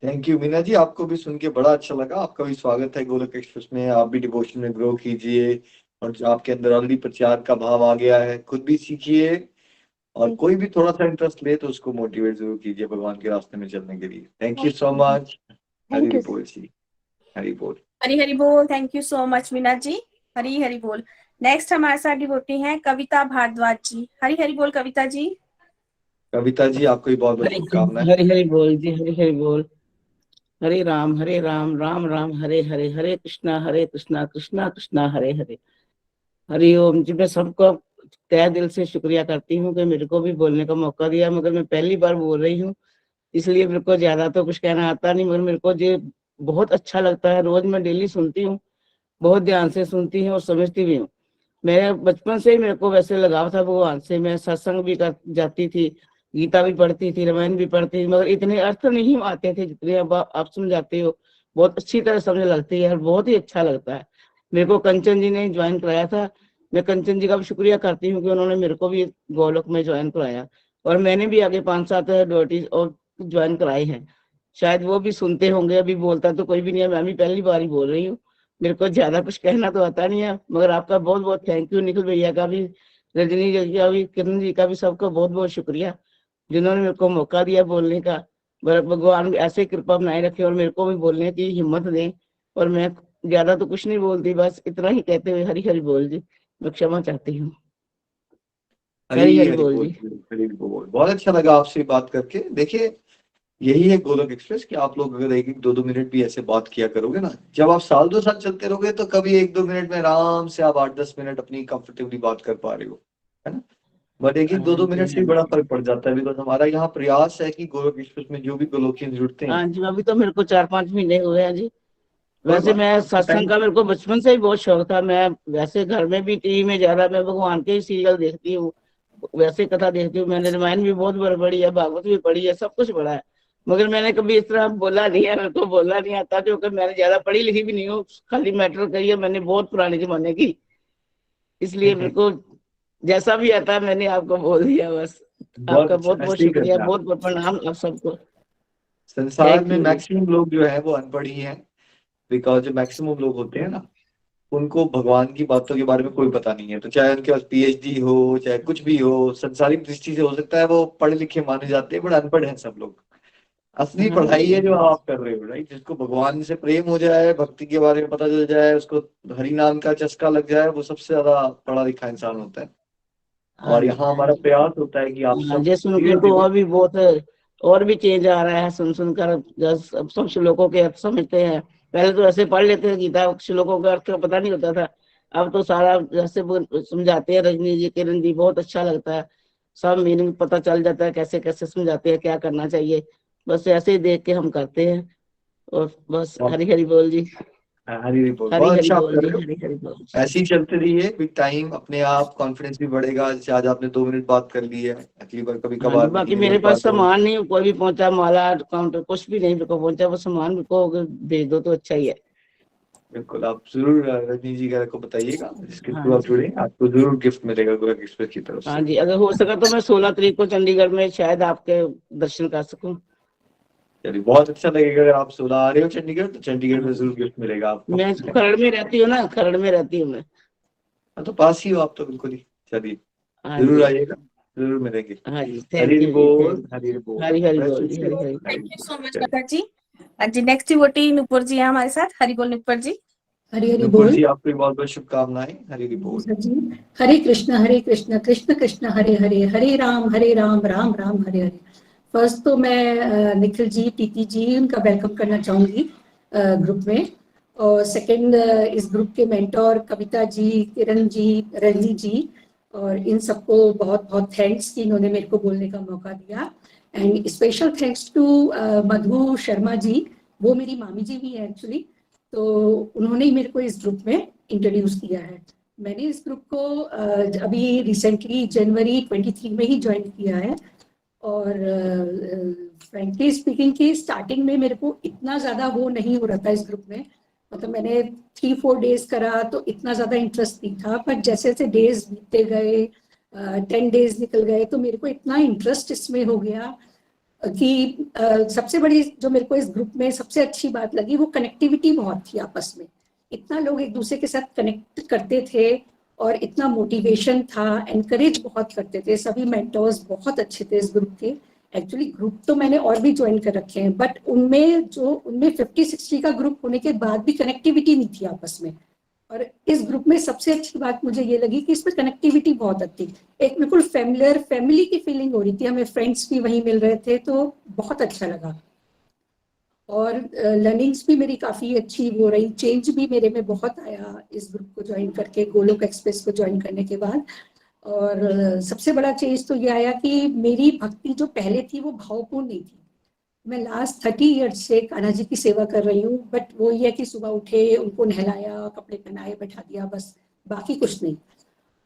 थैंक यू मीना जी, आपको भी सुन के बड़ा अच्छा लगा। आपका भी स्वागत है गोलोक एक्सप्रेस में। आप भी डिवोशन में ग्रो कीजिए और जो आपके अंदर ऑलरेडी प्रचार का भाव आ गया है, खुद भी सीखिए और कोई भी थोड़ा सा इंटरेस्ट ले तो उसको मोटिवेट जरूर कीजिए भगवान के रास्ते में चलने के लिए। Thank you so much. Hari बोल जी, हरि बोल। हरी बोल। Thank you so much Meena ji. Hari बोल। नेक्स्ट हमारे साथ डिवोटी हैं कविता भारद्वाज जी। हरी बोल कविता जी। कविता जी, आपको भी बहुत बहुत शुभकामनाएं। हरि बोल जी, हरि बोल। हरे राम राम राम हरे हरे, हरे कृष्णा कृष्णा कृष्णा हरे हरे। हरि ओम जी। मैं सबको तहे दिल से शुक्रिया करती हूँ कि मेरे को भी बोलने का मौका दिया, मगर मैं पहली बार बोल रही हूँ इसलिए मेरे को ज्यादा तो कुछ कहना आता नहीं, मगर मेरे को ये बहुत अच्छा लगता है। रोज मैं डेली सुनती हूँ, बहुत ध्यान से सुनती हूँ और समझती भी हूँ। मैं बचपन से ही मेरे को वैसे लगाव था भगवान से। मैं सत्संग भी कर जाती थी, गीता भी पढ़ती थी, रामायण भी पढ़ती थी, मगर इतने अर्थ नहीं आते थे जितने अब आप समझाते हो। बहुत अच्छी तरह समझ लगती है और बहुत ही अच्छा लगता है। मेरे को कंचन जी ने ज्वाइन कराया था। मैं कंचन जी का भी शुक्रिया करती हूँ कि उन्होंने मेरे को भी गोलोक में ज्वाइन कराया और मैंने भी आगे 5-7 डिवोटीज और ज्वाइन कराए हैं। शायद वो भी सुनते होंगे। अभी बोलता तो कोई भी नहीं है, मैं भी पहली बार ही बोल रही हूँ। मेरे को ज्यादा कुछ कहना तो आता नहीं है, मगर आपका बहुत बहुत थैंक यू। निखिल भैया का भी, रजनी जी का भी, किरण जी का भी, सबका बहुत बहुत शुक्रिया जिन्होंने मेरे को मौका दिया बोलने का। भगवान ऐसे कृपा बनाए रखे और मेरे को भी बोलने की हिम्मत दें। और मैं ज्यादा तो कुछ नहीं बोलती, बस इतना ही कहते हुए हरि हरि बोल जी, मैं क्षमा चाहती हूँ। हरि बोल जी। हरि बोल। बहुत अच्छा लगा आपसे बात करके। देखिए, यही है गोलोक एक्सप्रेस कि आप लोग अगर 1-2 मिनट भी ऐसे बात किया करोगे ना, जब आप 1-2 साल चलते रहोगे तो कभी 1-2 मिनट में आराम से आप 8-10 मिनट अपनी कंफर्टेबली बात कर पा रहे हो, है ना। बट 1-2 मिनट से बड़ा फर्क पड़ जाता है। बिकॉज हमारा यहाँ प्रयास है कि गोलोक एक्सप्रेस में जो भी गोलोकियन जुड़ते हैं। हाँ जी, अभी तो मेरे को 4-5 महीने हुए हैं जी। वैसे मैं सत्संग का मेरे को बचपन से ही बहुत शौक था। मैं वैसे घर में भी, टीवी में ज्यादा मैं भगवान के ही सीरियल देखती हूँ, वैसे कथा देखती हूँ। मैंने रामायण भी बहुत बार पढ़ी है, भागवत भी पढ़ी है, सब कुछ पढ़ा है, मगर मैंने कभी इस तरह बोला नहीं है। मेरे को बोलना नहीं आता क्योंकि मैंने ज्यादा पढ़ी लिखी भी नहीं हूँ। खाली मैटर कही है मैंने बहुत पुराने जमाने की, इसलिए मेरे को जैसा भी आता है मैंने आपको बोल दिया बस। आपका बहुत बहुत शुक्रिया, बहुत बहुत प्रणाम आप सबको। संसार में मैक्सिमम लोग जो है वो अनपढ़ ही हैं। बिकॉज जो मैक्सिमम लोग होते हैं ना, उनको भगवान की बातों के बारे में कोई पता नहीं है। तो चाहे उनके पास PhD हो, चाहे कुछ भी हो, संसारिक दृष्टि से हो सकता है वो पढ़े लिखे माने जाते हैं, बट अनपढ़ हैं सब लोग। असली पढ़ाई है जो आप कर रहे हो, राइट। जिसको भगवान से प्रेम हो जाए, भक्ति के बारे में पता चल जाए, उसको हरि नाम का चस्का लग जाए, वो सबसे ज्यादा पढ़ा लिखा इंसान होता है। और यहाँ हमारा प्रयास होता है कि आप सब जैसे उनको और भी बहुत और भी चेंज आ रहा है सुन सुनकर। सब श्लोकों के अर्थ समझते हैं। पहले तो ऐसे पढ़ लेते थे गीता, श्लोकों का अर्थ का पता नहीं होता था। अब तो सारा जैसे समझाते हैं रजनी जी, किरण जी, बहुत अच्छा लगता है। सब मीनिंग पता चल जाता है, कैसे कैसे समझाते हैं, क्या करना चाहिए। बस ऐसे ही देख के हम करते हैं और बस हरि हरि बोल जी। हरि बोल। बहुत अच्छा आप कर रहे हो, ऐसे ही चलते रहिए। विद टाइम अपने आप कॉन्फिडेंस भी बढ़ेगा। जैसे आज आपने 2 मिनट बात कर ली है, अगली बार कभी कभार बाकी मेरे पास सामान नहीं कोई भी पहुंचा, माला काउंटर कुछ भी नहीं मेरे को पहुंचा, वो सामान मेरे को भेज दो तो अच्छा ही है। बिल्कुल, आप जरूर रजनी जी को बताइएगा, जिसके थ्रू आप जुड़े, आपको जरूर गिफ्ट मिलेगा गोलोक एक्सप्रेस की तरफ से। हाँ जी, अगर हो सका तो मैं 16 तारीख को चंडीगढ़ में शायद आपके दर्शन कर सकूं। चलिए, बहुत अच्छा लगेगा। अगर आप 16 आ रहे हो चंडीगढ़ तो चंडीगढ़ में जरूर गिफ्ट मिलेगा आपको। मैं खरड़ में रहती हूँ ना, खरड़ में रहती हूँ मैं। तो पास ही हो आप तो, बिल्कुल ही। चलिए जरूर आइएगा, जरूर मिलेंगे। हरि बोल, हरि बोल। हरि हरि बोल जी, Hari Hari. Thank you so much Katha ji. जी नेक्स्ट डिवोटी नुपुर जी है हमारे साथ। हरि बोल नुपुर जी। हरि हरि नुपुर बोल। जी आपको बहुत बहुत शुभकामनाएं। हरि हरि बोल। सर जी, हरे कृष्ण कृष्ण कृष्ण हरे हरे, हरे राम राम राम हरे हरे। फर्स्ट तो मैं निखिल जी, प्रीति जी, उनका वेलकम करना चाहूंगी ग्रुप में। और सेकंड, इस ग्रुप के मेंटोर कविता जी, किरण जी, रजनी जी, और इन सबको बहुत बहुत थैंक्स कि इन्होंने मेरे को बोलने का मौका दिया। And special thanks to Madhu Sharma ji, वो मेरी मामी जी भी है एक्चुअली, तो उन्होंने ही मेरे को इस ग्रुप में इंट्रोड्यूस किया है। मैंने इस ग्रुप को अभी रिसेंटली जनवरी 23 में ही ज्वाइन किया है। और फ्रेंकली स्पीकिंग की स्टार्टिंग में मेरे को इतना ज़्यादा वो नहीं हो रहा था इस ग्रुप में, मतलब मैंने 3-4 डेज करा तो इतना ज़्यादा इंटरेस्ट नहीं था, पर जैसे जैसे डेज बीतते गए, 10 डेज निकल गए, तो मेरे को इतना इंटरेस्ट इसमें हो गया कि सबसे बड़ी जो मेरे को इस ग्रुप में सबसे अच्छी बात लगी वो कनेक्टिविटी बहुत थी आपस में। इतना लोग एक दूसरे के साथ कनेक्ट करते थे और इतना मोटिवेशन था, एनकरेज बहुत करते थे। सभी मेंटर्स बहुत अच्छे थे इस ग्रुप के। एक्चुअली ग्रुप तो मैंने और भी ज्वाइन कर रखे हैं, बट उनमें 50-60 का ग्रुप होने के बाद भी कनेक्टिविटी नहीं थी आपस में। और इस ग्रुप में सबसे अच्छी बात मुझे ये लगी कि इसमें कनेक्टिविटी बहुत अच्छी, एक बिल्कुल फैमिलियर फैमिली की फीलिंग हो रही थी, हमें फ्रेंड्स भी वहीं मिल रहे थे, तो बहुत अच्छा लगा। और लर्निंग्स भी मेरी काफ़ी अच्छी हो रही, चेंज भी मेरे में बहुत आया इस ग्रुप को ज्वाइन करके, गोलोक एक्सप्रेस को ज्वाइन करने के बाद। और सबसे बड़ा चेंज तो ये आया कि मेरी भक्ति जो पहले थी वो भावपूर्ण नहीं थी। मैं लास्ट 30 ईयर्स से कान्हा जी की सेवा कर रही हूँ, बट वो ये है कि सुबह उठे, उनको नहलाया, कपड़े पहनाए, बैठा दिया, बस, बाकी कुछ नहीं।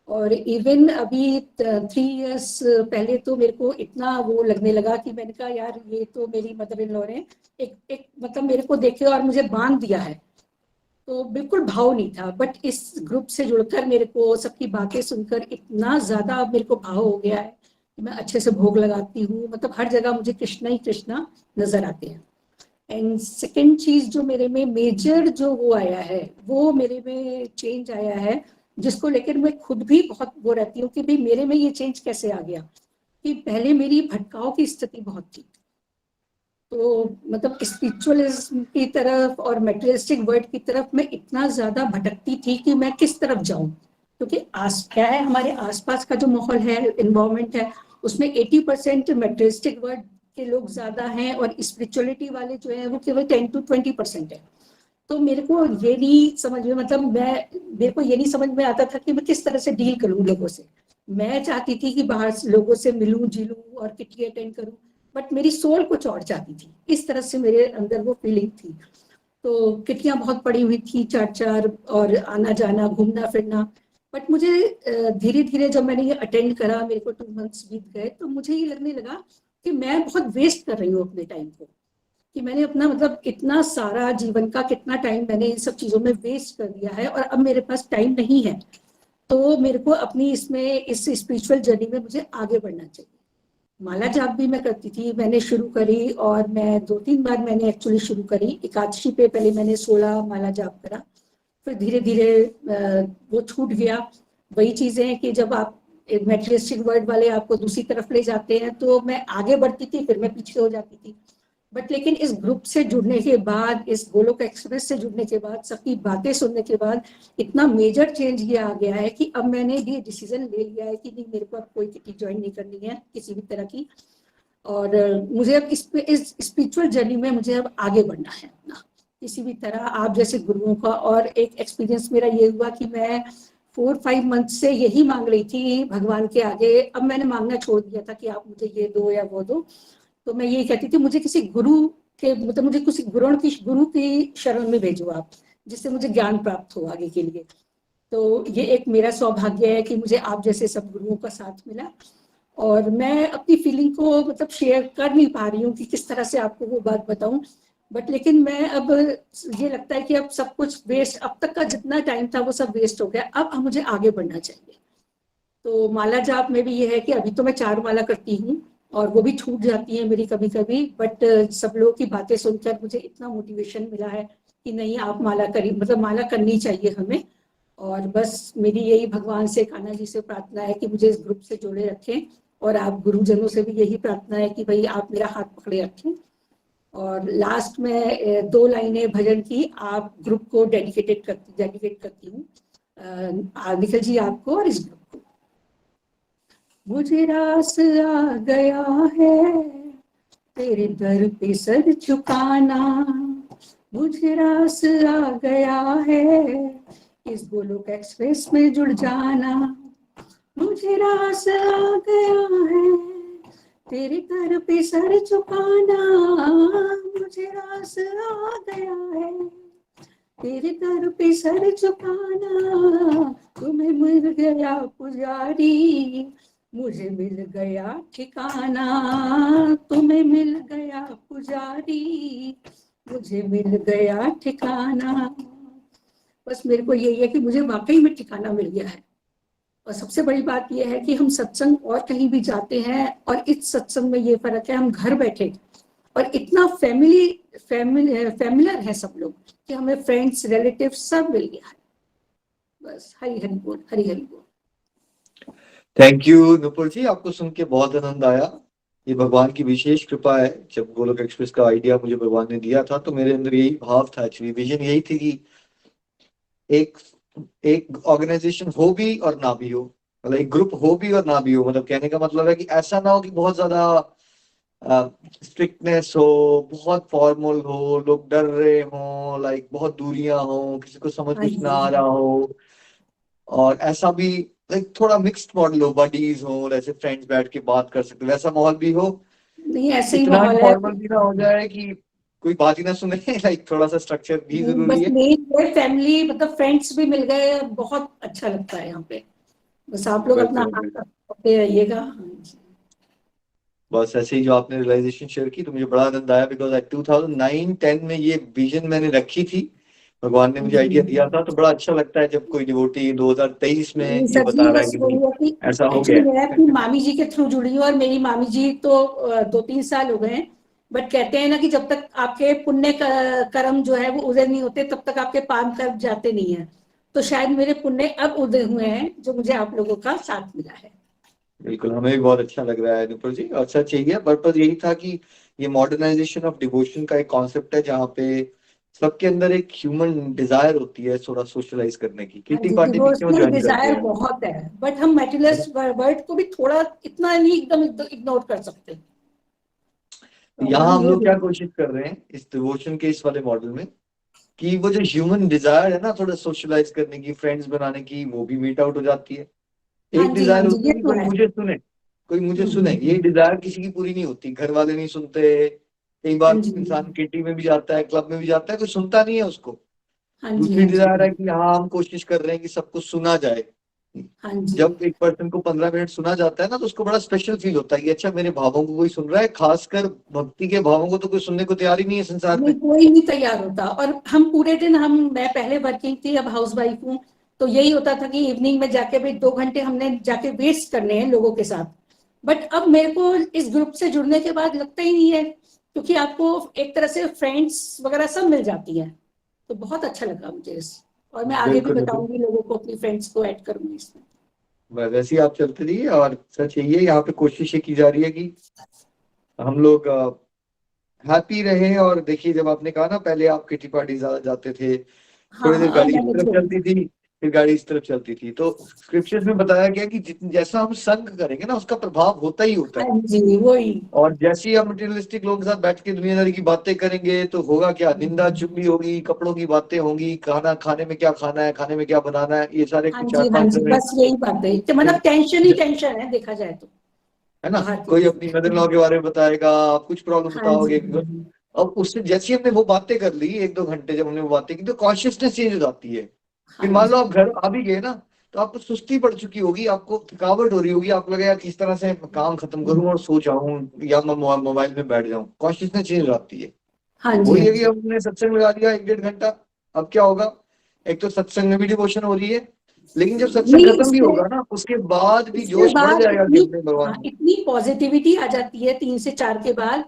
और इवन अभी 3 इयर्स पहले तो मेरे को इतना वो लगने लगा कि मैंने कहा यार ये तो मेरी मदर इन लॉ ने एक मतलब मेरे को देखे और मुझे बांध दिया है, तो बिल्कुल भाव नहीं था। बट इस ग्रुप से जुड़कर मेरे को सबकी बातें सुनकर इतना ज्यादा मेरे को भाव हो गया है कि मैं अच्छे से भोग लगाती हूँ, मतलब हर जगह मुझे कृष्णा ही कृष्णा नजर आते हैं। एंड सेकेंड चीज जो मेरे में मेजर जो वो आया है, वो मेरे में चेंज आया है, जिसको लेकर मैं खुद भी बहुत वो रहती हूँ कि भाई मेरे में ये चेंज कैसे आ गया। कि पहले मेरी भटकाव की स्थिति बहुत थी, तो मतलब स्पिरिचुअलिज्म की तरफ और मटेरियलिस्टिक वर्ल्ड की तरफ मैं इतना ज्यादा भटकती थी कि मैं किस तरफ जाऊं, क्योंकि क्या है, हमारे आसपास का जो माहौल है, एनवायरमेंट है, उसमें 80% मटेरियलिस्टिक वर्ल्ड के लोग ज्यादा हैं और स्पिरिचुअलिटी वाले जो है वो केवल 10 to 20% है। तो मेरे को ये नहीं समझ में, मतलब मेरे को ये नहीं समझ में आता था कि मैं किस तरह से डील करूं लोगों से। मैं चाहती थी कि बाहर से लोगों से मिलूं, जुलूं और किटी अटेंड करूं, बट मेरी सोल कुछ और चाहती थी। इस तरह से मेरे अंदर वो फीलिंग थी। तो किटियां बहुत पड़ी हुई थी, 4 और आना जाना, घूमना फिरना। बट मुझे धीरे धीरे जब मैंने ये अटेंड करा, मेरे को 2 मंथ्स बीत गए, तो मुझे ये लगने लगा कि मैं बहुत वेस्ट कर रही हूँ अपने टाइम को, कि मैंने अपना मतलब इतना सारा जीवन का कितना टाइम मैंने इन सब चीजों में वेस्ट कर दिया है और अब मेरे पास टाइम नहीं है। तो मेरे को अपनी इस स्पिरिचुअल जर्नी में मुझे आगे बढ़ना चाहिए। माला जाप भी मैं करती थी, मैंने शुरू करी, और मैं 2-3 बार मैंने एक्चुअली शुरू करी। एकादशी पे पहले मैंने 16 माला जाप करा, फिर धीरे धीरे वो छूट गया। वही चीजें हैं कि जब आप मटेरियलिस्टिक वर्ल्ड वाले आपको दूसरी तरफ ले जाते हैं, तो मैं आगे बढ़ती थी, फिर मैं पीछे हो जाती थी। बट लेकिन इस ग्रुप से जुड़ने के बाद, इस गोलोक एक्सप्रेस से जुड़ने के बाद, सबकी बातें सुनने के बाद इतना मेजर चेंज ये आ गया है कि अब मैंने ये डिसीजन ले लिया है कि नहीं, मेरे को अब कोई किटी ज्वाइन नहीं करनी है किसी भी तरह की। और मुझे अब इस स्पिरिचुअल जर्नी में मुझे अब आगे बढ़ना है अपना, किसी भी तरह आप जैसे गुरुओं का। और एक एक्सपीरियंस मेरा ये हुआ कि मैं 4-5 मंथ से यही मांग रही थी भगवान के आगे। अब मैंने मांगना छोड़ दिया था कि आप मुझे ये दो या वो दो। तो मैं ये कहती थी मुझे किसी गुरु के, मतलब मुझे किसी गुरु की शरण में भेजो आप, जिससे मुझे ज्ञान प्राप्त हो आगे के लिए। तो ये एक मेरा सौभाग्य है कि मुझे आप जैसे सब गुरुओं का साथ मिला। और मैं अपनी फीलिंग को मतलब शेयर कर नहीं पा रही हूँ कि किस तरह से आपको वो बात बताऊं। बट लेकिन मैं अब, ये लगता है कि अब सब कुछ वेस्ट, अब तक का जितना टाइम था वो सब वेस्ट हो गया, अब मुझे आगे बढ़ना चाहिए। तो माला जाप में भी ये है कि अभी तो मैं 4 माला करती हूँ और वो भी छूट जाती है मेरी कभी कभी, बट सब लोगों की बातें सुनकर मुझे इतना मोटिवेशन मिला है कि नहीं, आप माला करिए, मतलब माला करनी चाहिए हमें। और बस मेरी यही भगवान से, कान्हा जी से प्रार्थना है कि मुझे इस ग्रुप से जोड़े रखें, और आप गुरुजनों से भी यही प्रार्थना है कि भाई आप मेरा हाथ पकड़े रखें। और लास्ट में 2 लाइनें भजन की आप ग्रुप को डेडिकेट करती हूँ, निखिल जी आपको और इस ग्रुप को। मुझे रास आ गया है तेरे दर पे सर झुकाना, मुझे रास आ गया है इस गोलोक एक्सप्रेस में जुड़ जाना, मुझे रास आ गया है तेरे दर पे सर झुकाना, मुझे रास आ गया है तेरे दर पे सर झुकाना, तुम्हें मिल गया पुजारी मुझे मिल गया ठिकाना, तुम्हें मिल गया पुजारी मुझे मिल गया ठिकाना। बस मेरे को यही है कि मुझे वाकई में ठिकाना मिल गया है। और सबसे बड़ी बात यह है कि हम सत्संग और कहीं भी जाते हैं और इस सत्संग में ये फर्क है, हम घर बैठे और इतना फैमिलियर है सब लोग कि हमें फ्रेंड्स रिलेटिव सब मिल गया है। बस हरि हरि बोल, हरि हरि बोल। थैंक यू नुपुर जी, आपको सुन के बहुत आनंद आया। ये भगवान की विशेष कृपा है। जब गोलोक एक्सप्रेस का आइडिया मुझे भगवान ने दिया था तो मेरे अंदर यही भाव था, एक्चुअली विजन यही थी कि एक ऑर्गेनाइजेशन हो भी और ना भी हो, मतलब एक ग्रुप हो भी और ना भी हो। मतलब कहने का मतलब है कि ऐसा ना हो कि बहुत ज्यादा स्ट्रिक्टनेस हो, बहुत फॉर्मल हो, लोग डर रहे हो, लाइक बहुत दूरियां हो, किसी को समझ कुछ ना आ रहा हो, और ऐसा भी लाइक थोड़ा मिक्स्ड मॉडल हो, बडीज हो, ऐसे फ्रेंड्स बैठ के बात कर सकते, वैसा माहौल भी हो। नहीं ऐसे ही इतना माहौल है। फॉर्मल भी ना हो जाए कि कोई बात ही ना सुने। लाइक थोड़ा सा स्ट्रक्चर भी जरूरी बस है। मेरी फैमिली मतलब फ्रेंड्स भी मिल गए, बहुत अच्छा लगता है यहाँ पे। बस आप लोग अपना बिल्कुल, हाथ रखते रहिएगा। बस ऐसे ही जो आपने रियलाइजेशन शेयर की तो मुझे बड़ा आनंद आया, बिकॉज 2009-10 में ये विजन मैंने रखी थी, भगवान ने मुझे आइडिया दिया था। तो बड़ा अच्छा लगता है जब कोई डिवोटी 2023 में ये सर बता जी रहा है बस कि वही नहीं है कि ऐसा हो एक्चुअली गया मैं अपनी मामी जी के थ्रू जुड़ी हूँ और मेरी मामी जी तो 2-3 साल हो गए हैं। बट कहते हैं ना कि जब तक आपके पुण्य कर्म जो है वो उदय नहीं होते तब तक आपके पाप कर्म जाते नहीं है। तो शायद मेरे पुण्य अब उदय हुए हैं जो मुझे आप लोगों का साथ मिला है। बिल्कुल, हमें भी बहुत अच्छा लग रहा है नुपुर जी। और सच यही है, पर्पज यही था कि ये मॉडर्नाइजेशन ऑफ डिवोशन का एक कॉन्सेप्ट है जहाँ पे सबके अंदर एक ह्यूमन डिजायर होती है थोड़ा सोशलाइज करने की। हाँ किटी जी, पार्टी भी क्यों डिवोशनल ज्वाइन करते डिजायर हैं? बहुत है बट हम मेटेरियलिस्ट वर्ड को भी थोड़ा इतना नहीं एकदम इग्नोर कर सकते। तो यहाँ हमारी हम ये लोग क्या कोशिश कर रहे हैं इस डिवोशन के इस वाले मॉडल में कि वो जो ह्यूमन डिजायर है ना थोड़ा सोशलाइज करने की, फ्रेंड्स बनाने की, वो भी मीट आउट हो जाती है। हाँ एक जी, हाँ डिजायर जी, होती ये है कि तो कोई है। मुझे सुने, कोई मुझे सुने। ये डिजायर किसी की पूरी नहीं होती, घर वाले नहीं सुनते, कई हाँ बार जी, इंसान किटी में भी जाता है, क्लब में भी जाता है, कोई सुनता नहीं है उसको। हाँ जी, दूसरी हाँ जी, डिजायर है कि हाँ हम कोशिश कर रहे हैं कि सबको सुना जाए। हाँ जी। जब एक पर्सन को 15 मिनट सुना जाता है ना तो उसको बड़ा स्पेशल फील होता है कि अच्छा मेरे भावों को कोई सुन रहा है। खासकर भक्ति के भावों को तो कोई सुनने को तैयार ही नहीं है संसार में। नहीं कोई नहीं तैयार होता। और हम पूरे दिन मैं पहले वर्किंग थी, अब हाउस वाइफ हूँ। तो यही होता था कि इवनिंग में जाके भाई 2 घंटे हमने जाके वेस्ट करने हैं लोगों के साथ। बट अब मेरे को इस ग्रुप से जुड़ने के बाद लगता ही नहीं है, क्योंकि आपको एक तरह से फ्रेंड्स वगैरह सब मिल जाती है। तो बहुत अच्छा लगा मुझे और मैं आगे भी बिल्कुल बिल्कुल, बताऊंगी लोगों को, अपनी फ्रेंड्स को ऐड करूंगी इसमें। वैसे ही आप चलते रहिए। और सच यही है, यहाँ पे कोशिश ये की जा रही है कि हम लोग हैप्पी रहे। और देखिए, जब आपने कहा ना पहले आप किटी पार्टी ज्यादा जाते थे, हाँ थोड़ी देर अब गाड़ी इस मैंने तरफ छोड़ी। चलती थी, फिर गाड़ी इस तरफ चलती थी, तो स्क्रिप्चर्स में बताया गया कि जैसा हम संग करेंगे ना उसका प्रभाव होता ही होता है। हाँ जी वही। और जैसे ही हम मटेरियलिस्टिक लोगों के साथ बैठ के दुनियादारी की बातें करेंगे तो होगा क्या, निंदा चुगली होगी, कपड़ों की बातें होंगी, खाना खाने में क्या खाना है, खाने में क्या बनाना है, ये सारे हाँ चार जी, हाँ पांच जी, मिनट बस यही बात है कि मतलब टेंशन ही टेंशन है देखा जाए तो है ना। बाहर की कोई अपनी मदर चीजें। लॉ के बारे में बताएगा, आप कुछ प्रॉब्लम हाँ जी, बताओगे। अब उससे जैसे ही हमने वो बातें कर ली 1-2 घंटे, जब हमने वो बातें की तो कॉन्शियसनेस चेंज हो जाती है। हाँ फिर मान लो जी, आप घर आ भी गए ना तो आपको सुस्ती पड़ चुकी होगी, आपको थकावट हो रही होगी, आपको लगेगा किस तरह से काम खत्म करूं और सो जाऊं या मैं मोबाइल में बैठ जाऊं। कॉन्शियसनेस चेंज हो जाती है। हाँ जी, वही हाँ है कि जी, हमने सत्संग लगा दिया 1-1.5 घंटा, अब क्या होगा, एक तो सत्संग में भी डिवोशन हो रही है, लेकिन जब सत्संग नहीं खत्म भी इससे होगा ना उसके बाद भी इसके जोश बढ़ बाद जाएगा कि इतनी, अपने हाँ भगवान। इतनी पॉजिटिविटी आ जाती है 3 से 4 के बाद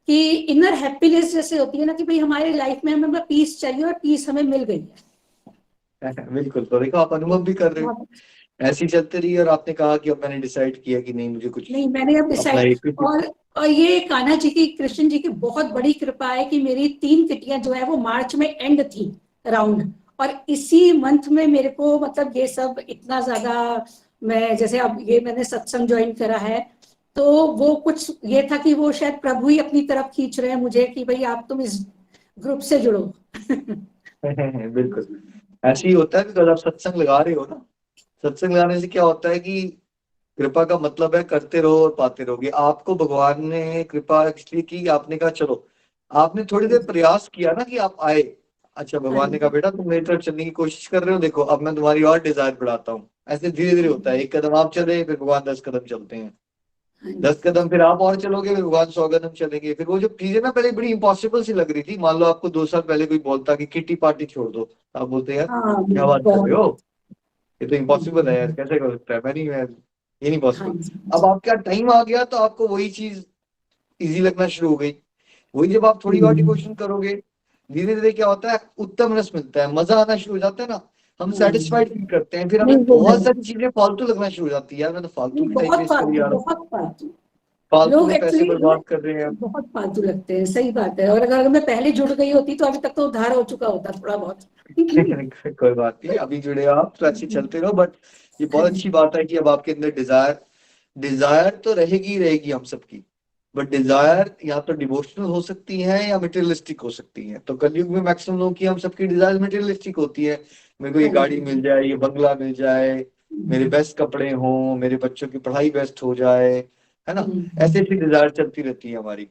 कि इनर हैप्पीनेस जैसे होती है ना कि भाई हमारे लाइफ में हमें पीस चाहिए और पीस हमें मिल गई है। बिल्कुल, तो देखो आप अनुभव भी कर रहे हो। बहुत ऐसी चलते रही और आपने कहा कि अब मैंने डिसाइड किया कि नहीं मुझे कुछ नहीं, मैंने अब अपना डिसाइड, एक और ये कान्हा जी की, कृष्ण जी की बहुत बड़ी कृपा है कि मेरी 3 किटियां जो है वो मार्च में एंड थी राउंड, और इसी मंथ में मेरे को मतलब ये सब इतना ज्यादा, मैं जैसे अब ये मैंने सत्संग ज्वाइन करा है, तो वो कुछ ये था कि वो शायद प्रभु ही अपनी तरफ खींच रहे हैं मुझे कि भाई आप तुम इस ग्रुप से जुड़ो। बिल्कुल ऐसे ही होता है कि जब आप सत्संग लगा रहे हो ना, सत्संग लगाने से क्या होता है कि कृपा का मतलब है करते रहो और पाते रहोगे। आपको भगवान ने कृपा इसलिए की, आपने कहा चलो, आपने थोड़ी देर प्रयास किया ना कि आप आए। अच्छा, भगवान ने कहा बेटा तुम मेरी तरफ चलने की कोशिश कर रहे हो, देखो अब मैं तुम्हारी और डिजायर बढ़ाता हूँ। ऐसे धीरे धीरे होता है, एक कदम आप चले फिर भगवान 10 कदम चलते हैं, 10 कदम फिर आप और चलोगे फिर भगवान 100 कदम चलेंगे। फिर वो जो चीजें ना पहले बड़ी इंपॉसिबल सी लग रही थी, मान लो आपको 2 साल पहले कोई बोलता कि किट्टी पार्टी छोड़ दो, आप बोलते यार हाँ, क्या बात कर रहे बहुत। हो, ये तो इम्पॉसिबल है यार, कैसे कर सकता है, मैं नहीं, मैं ये नहीं पॉसिबल। अब आपका टाइम आ गया तो आपको वही चीज इजी लगना शुरू हो गई। वही जब आप थोड़ी और डिवोशन करोगे, धीरे धीरे क्या होता है, उत्तम रस मिलता है, मजा आना शुरू हो जाता है ना, हम सेटिस्फाइड फील करते हैं, फिर नहीं, हमें वो बहुत है। सारी चीजें फालतू लगना शुरू हो जाती है, यार मैं तो फालतू नहीं, की टाइम बहुत वेस्ट करी फालतू, जा रहा हूँ, बहुत फालतू फालतू लोग में पैसे एक्चुअली बर्बाद कर रहे हैं। बहुत फालतू लगते हैं, सही बात है। और अगर मैं पहले जुड़ गई होती तो अभी तक तो उद्धार हो चुका होता थोड़ा बहुत। कोई बात नहीं, अभी जुड़े हो आप तो अच्छे चलते रहो, बट ये बहुत अच्छी बात है कि अब आपके अंदर डिजायर, डिजायर तो रहेगी ही रहेगी हम सबकी, बट डिजायर या तो डिवोशनल हो सकती है या मटेरियलिस्टिक हो सकती है। तो कलयुग में मैक्सिमम लोगों की, हम सबकी डिजायर मटेरियलिस्टिक होती है, मेरे को ये गाड़ी मिल जाए, ये बंगला मिल जाए, मेरे बेस्ट कपड़े हों, मेरे बच्चों की पढ़ाई बेस्ट हो जाए, है ना, ऐसी ऐसी डिजायर चलती रहती है हमारी।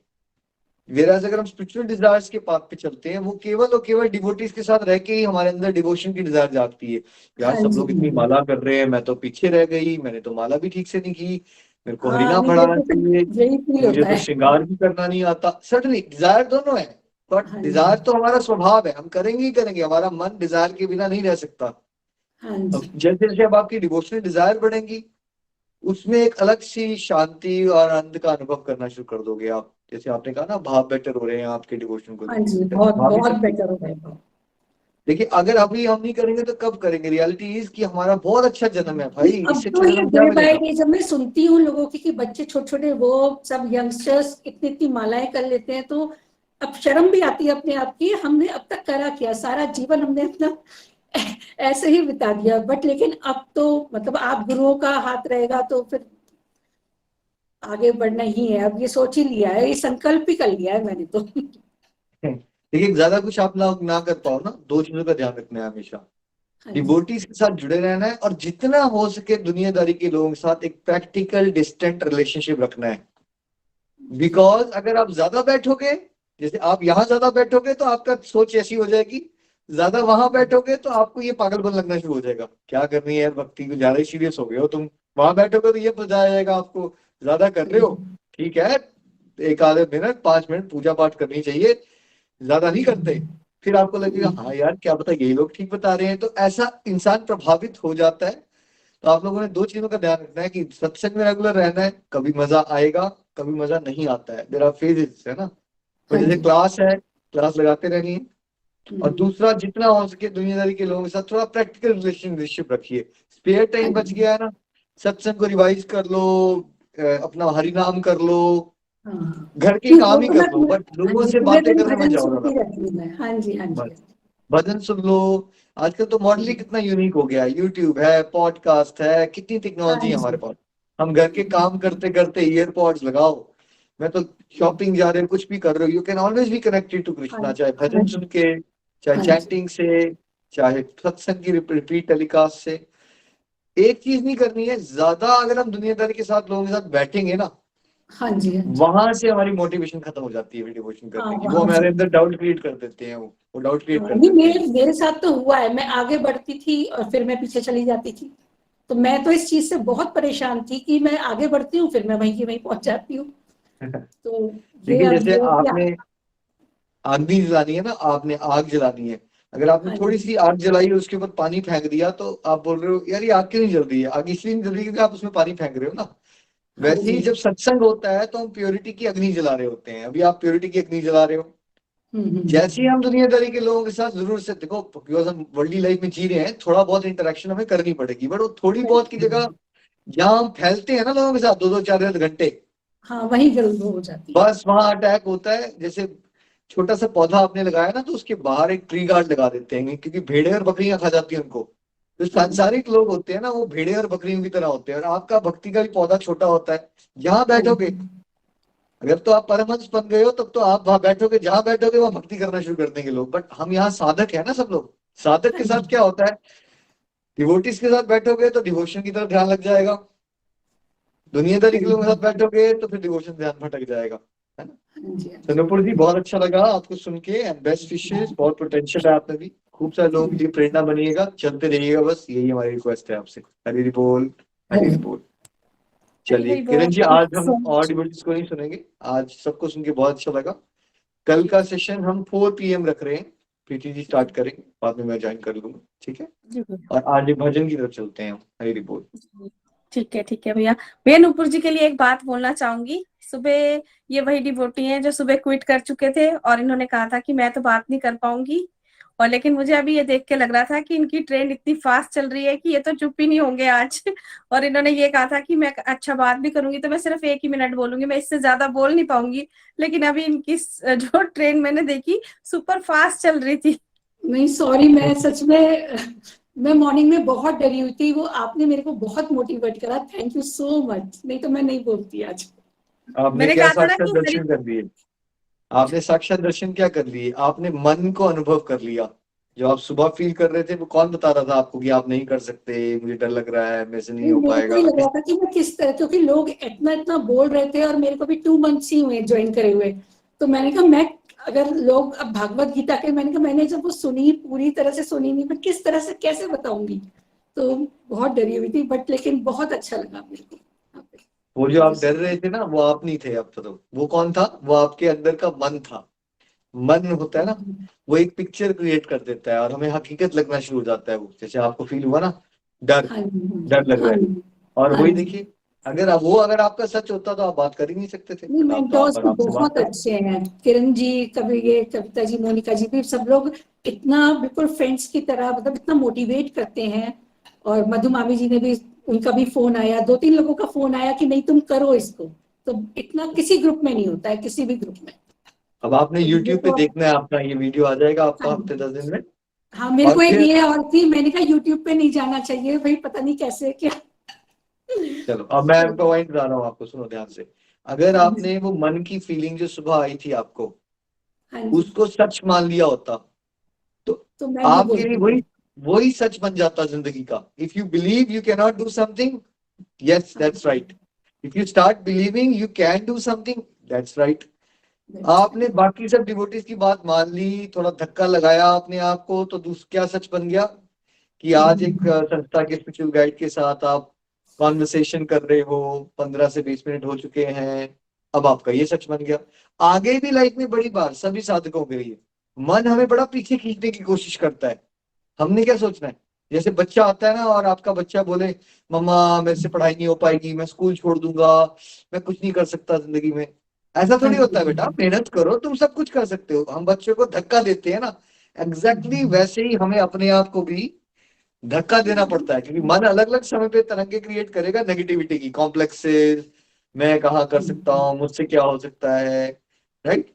वेराज अगर हम स्पिरिचुअल डिजायर्स के पाथ पे चलते हैं, वो केवल और केवल डिवोटीज के साथ रह के ही हमारे अंदर डिवोशन की डिजायर जागती है। यार सब लोग इतनी माला कर रहे हैं, मैं तो पीछे रह गई, मैंने तो माला भी ठीक से नहीं की, मेरे को हाँ, हरिनाम नहीं, मेरे पढ़ाना को तो चाहिए, यही फील मुझे होता तो है। श्रृंगार भी करना नहीं आता। सडनली डिजायर दोनों है, बट डिजायर तो हमारा स्वभाव है, हम करेंगे ही करेंगे, हमारा मन डिजायर के बिना नहीं रह सकता। हाँ अब जी, जैसे जैसे अब आपकी डिवोशनल डिजायर बढ़ेंगी, उसमें एक अलग सी शांति और आनंद का अनुभव करना शुरू कर दोगे आप। जैसे आपने कहा ना, भाव बेटर हो रहे हैं आपके डिवोशन को हाँ लेके, जी, बहुत भाव भी बहुत सकती। बेटर हो जाएगा। देखिए अगर अभी हम नहीं करेंगे तो कब करेंगे। रियलिटी इज कि हमारा बहुत अच्छा जन्म है भाई, अब इससे तो अच्छा ये जन्म क्या डे बाय मिलेगा। डे जब मैं सुनती हूँ लोगों की कि बच्चे छोटे छोटे वो सब यंगस्टर्स इतनी इतनी मालाएं कर लेते हैं, तो अब शर्म भी आती है अपने आप की, हमने अब तक करा क्या, सारा जीवन हमने अपना ऐसे ही बिता दिया। बट लेकिन अब तो मतलब आप गुरुओं का हाथ रहेगा तो फिर आगे बढ़ना ही है। अब ये सोच ही लिया है, ये संकल्प ही कर लिया है मैंने तो। देखिए ज्यादा कुछ आप लोग ना कर पाओ ना, 2 चीजों का ध्यान रखना है हमेशा, हाँ जी, डिवोटीज के साथ जुड़े रहना है, और जितना हो सके दुनियादारी के लोगों के साथ एक प्रैक्टिकल डिस्टेंट रिलेशनशिप रखना है। बिकॉज अगर आप ज्यादा बैठोगे, जैसे आप यहाँ ज्यादा बैठोगे तो आपका सोच ऐसी हो जाएगी, ज्यादा वहां बैठोगे तो आपको ये पागलपन लगना शुरू हो जाएगा, क्या करनी है यार भक्ति को, ज्यादा ही सीरियस हो गए हो तुम। वहां बैठोगे तो ये बजाया जाएगा आपको, ज्यादा कर रहे हो, ठीक है, एक आधे मिनट 5 मिनट पूजा पाठ करनी चाहिए, ज्यादा नहीं करते। फिर आपको लगेगा हाँ यार क्या पता यही लोग ठीक बता रहे हैं, तो ऐसा इंसान प्रभावित हो जाता है। तो आप लोगों ने 2 चीजों का ध्यान रखना है कि सत्संग में रेगुलर रहना है, कभी मजा आएगा कभी मजा नहीं आता है, देयर आर फेजेस, है ना। तो हाँ जैसे जी, क्लास है, क्लास लगाते रहनी है। और दूसरा, जितना हो सके दुनियादारी के लोगों के साथ थोड़ा प्रैक्टिकल रिलेशनशिप रखिए। स्पेयर टाइम बच गया है ना, सत्संग को रिवाइज कर लो, अपना हरि नाम कर लो, हाँ घर के नहीं, वो काम ही तो कर मैं लो, बट हाँ लोगों जी, से पूरे बातें दिन करने मत भजन जाओ सुनती ज्यादा। रहती हूँ मैं। हाँ जी, हाँ जी, बस भजन सुन लो। आजकल तो मॉडल कितना यूनिक हो गया है, यूट्यूब है, पॉडकास्ट है, कितनी हाँ टेक्नोलॉजी है हमारे जी, पास। हम घर के काम करते करते ईयरपॉड्स लगाओ, मैं तो शॉपिंग जा रहे हो कुछ भी कर रहे हो, you can always be connected to हाँ कृष्णा, चाहे हाँ भजन सुन के, चाहे हाँ जी, चैंटिंग से, चाहे सत्संग की रिपीट टेलीकास्ट से। एक चीज नहीं करनी है, ज्यादा अगर हम दुनियादारी के साथ लोगों के साथ बैठेंगे ना, हाँ जी, हाँ जी, वहां से हमारी मोटिवेशन खत्म हो जाती है डिवोशन हाँ करने की, वो वहां से। हमारे अंदर डाउट क्रिएट कर देते हैं, वो डाउट क्रिएट कर नहीं, देते हैं। मेरे मेरे साथ तो हुआ है, मैं आगे बढ़ती थी और फिर मैं पीछे चली जाती थी। तो मैं तो इस चीज से बहुत परेशान थी कि मैं आगे बढ़ती हूँ फिर मैं वहीं की वहीं पहुंच जाती हूँ। तो ये देखिए अब जैसे ये क्या। आपने आग भी जलानी है ना, आपने आग जलानी है, अगर आपने हाँ थोड़ी जी, सी आग जलाई और उसके ऊपर पानी फेंक दिया तो आप बोल रहे हो यार ये आग क्यों नहीं जल रही है, आग इसलिए नहीं जल रही क्योंकि आप उसमें पानी फेंक रहे हो ना। हाँ वैसे ही जी, जब सत्संग होता है तो हम प्योरिटी की अग्नि जला रहे होते हैं, अभी आप प्योरिटी की अग्नि जला रहे हो, जैसे ही हम दुनियादारी के लोगों के साथ जरूर से देखो, बिकॉज हम वर्ल्डली लाइफ में जी रहे हैं, थोड़ा बहुत इंटरेक्शन हमें करनी पड़ेगी, बट वो थोड़ी बहुत की जगह जहाँ हम फैलते हैं ना लोगों के साथ 2-2 4 घंटे, हाँ वही गलत हो जाती है। बस वहां अटैक होता है। जैसे छोटा सा पौधा आपने लगाया ना, तो उसके बाहर एक ट्री गार्ड लगा देते हैं, क्योंकि भेड़े और बकरियां खा जाती हैं उनको। जो सांसारिक लोग होते हैं ना, वो भेड़े और बकरियों की तरह होते हैं, और आपका भक्ति का भी पौधा छोटा होता है। जहां बैठोगे, अगर तो आप परमहंस बन गए हो, तब तो आप वहां बैठोगे, जहां बैठोगे वहां भक्ति करना शुरू कर देंगे लोग। बट हम यहाँ साधक है ना, सब लोग साधक के साथ क्या होता है, डिवोटीज के साथ बैठोगे तो डिवोशन की तरफ ध्यान लग जाएगा, दुनियादारी के लोगों के साथ बैठोगे तो फिर डिवोशन ध्यान भटक जाएगा, है ना। तो नुपुर जी, बहुत अच्छा लगा आपको सुन के, एंड बेस्ट विशेस। बहुत पोटेंशियल है आप में भी, खूब सारे लोगों के लिए प्रेरणा बनिएगा, चलते रहिएगा, बस यही हमारी रिक्वेस्ट है आपसे। हरि बोल, हरि बोल। चलिए हरि बोल। किरण जी, Thank आज you हम so much. और डिवोटीज को नहीं सुनेंगे, आज सबको सुन के बहुत अच्छा लगा। कल का सेशन हम 4 PM रख रहे हैं, प्रीति जी स्टार्ट करेंगे, बाद में मैं ज्वाइन कर लूंगा, ठीक है। जी और आज भजन की तरफ चलते हैं हम। हरि बोल। ठीक है भैया। मैं नुपुर जी के लिए एक बात बोलना चाहूंगी। सुबह ये वही डिवोटी हैं जो सुबह क्विट कर चुके थे, और इन्होंने कहा था कि मैं तो बात नहीं कर पाऊंगी, और लेकिन मुझे अभी ये देख के लग रहा था कि इनकी ट्रेन इतनी फास्ट चल रही है कि ये तो चुप ही नहीं होंगे आज। और इन्होंने ये कहा था कि मैं अच्छा बात भी करूंगी तो मैं सिर्फ 1 ही मिनट बोलूंगी, मैं इससे ज्यादा बोल नहीं पाऊंगी। लेकिन अभी इनकी जो ट्रेन मैंने देखी सुपर फास्ट चल रही थी। नहीं सॉरी, मैं सच में मैं मॉर्निंग में बहुत डरी हुई थी, वो आपने मेरे को बहुत मोटिवेट करा, थैंक यू सो मच, नहीं तो मैं नहीं बोलती आज। आपने मैंने क्या कहा था ना साक्षात कि दर्शन कर लिए, आपने साक्षात दर्शन क्या कर लिए, आपने मन को अनुभव कर लिया। जो आप सुबह फील कर रहे थे, वो कौन बता रहा था आपको कि आप नहीं कर सकते, मुझे डर लग रहा है, मेरे से नहीं हो मेरे को पाएगा। ही लग रहा था कि मैं किस तरह, क्योंकि लोग इतना इतना बोल रहे थे, और मेरे को भी 2 मंथ्स ही हुए ज्वाइन करे हुए, तो मैंने कहा मैं, अगर लोग अब भागवत गीता के, मैंने कहा मैंने जब वो सुनी, पूरी तरह से सुनी नहीं, मैं किस तरह से कैसे बताऊंगी, तो बहुत डरी हुई थी, बट लेकिन बहुत अच्छा लगा मेरे को। वो जो आप डर रहे थे ना, वो आप नहीं थे अब तो। वो कौन था, वो आपके अंदर का मन था। मन होता है ना, वो एक पिक्चर क्रिएट कर देता है और हमें हकीकत लगना शुरू हो जाता है। वो जैसे आपको फील हुआ ना, डर डर लग रहा है, और वही देखिए, अगर आपका सच होता तो आप बात कर ही नहीं सकते थे। नहीं, आप तो आप मेंटोर्स भी आराम से बात बहुत कर। अच्छे हैं, किरण जी, कभी ये कविता जी, मोनिका जी भी, सब लोग इतना बिल्कुल फ्रेंड्स की तरह, मतलब इतना मोटिवेट करते हैं। और मधु मामी जी ने भी, उनका भी फोन आया, 2-3 लोगों का फोन आया कि नहीं तुम करो इसको, तो इतना किसी ग्रुप में नहीं होता है, किसी भी ग्रुप में। अब आपने तो YouTube पे देखना है, अपना ये वीडियो आ जाएगा आपका हफ्ते 10 दिन में। हाँ, मेरे और को एक फिर ये और थी, मैंने कहा यूट्यूब पे नहीं जाना चाहिए भाई, पता नहीं कैसे क्या। चलो, अब मैं आपका पॉइंट बता रहा हूँ आपको, सुनो ध्यान से। अगर आपने वो मन की फीलिंग जो सुबह आई थी आपको, उसको सच मान लिया होता, तो मैं नहीं आपके लिए बोलती। वही सच बन जाता जिंदगी का। If you believe you can not do something, yes that's right. If you start believing you can do something, that's right. आपने बाकी सब डिवोटीज की बात मान ली, थोड़ा धक्का लगाया अपने आप को, तो क्या सच बन गया कि आज एक संस्था के स्पिरिचुअल गाइड के साथ आप कॉन्वर्सेशन कर रहे हो, 15 से 20 मिनट हो चुके हैं, अब आपका ये सच बन गया। आगे भी लाइफ में बड़ी बार सभी साधकों के लिए मन हमें बड़ा पीछे खींचने की कोशिश करता है। हमने क्या सोचना है, जैसे बच्चा आता है ना, और आपका बच्चा बोले मम्मा मेरे से पढ़ाई नहीं हो पाएगी, मैं स्कूल छोड़ दूंगा, मैं कुछ नहीं कर सकता जिंदगी में। ऐसा थोड़ी होता है बेटा, मेहनत करो, तुम सब कुछ कर सकते हो। हम बच्चों को धक्का देते हैं ना, एग्जैक्टली वैसे ही हमें अपने आप को भी धक्का देना पड़ता है, क्योंकि मन अलग अलग समय पे तरंगे क्रिएट करेगा नेगेटिविटी की, कॉम्प्लेक्सेस, मैं कहाँ कर सकता हूँ, मुझसे क्या हो सकता है, राइट।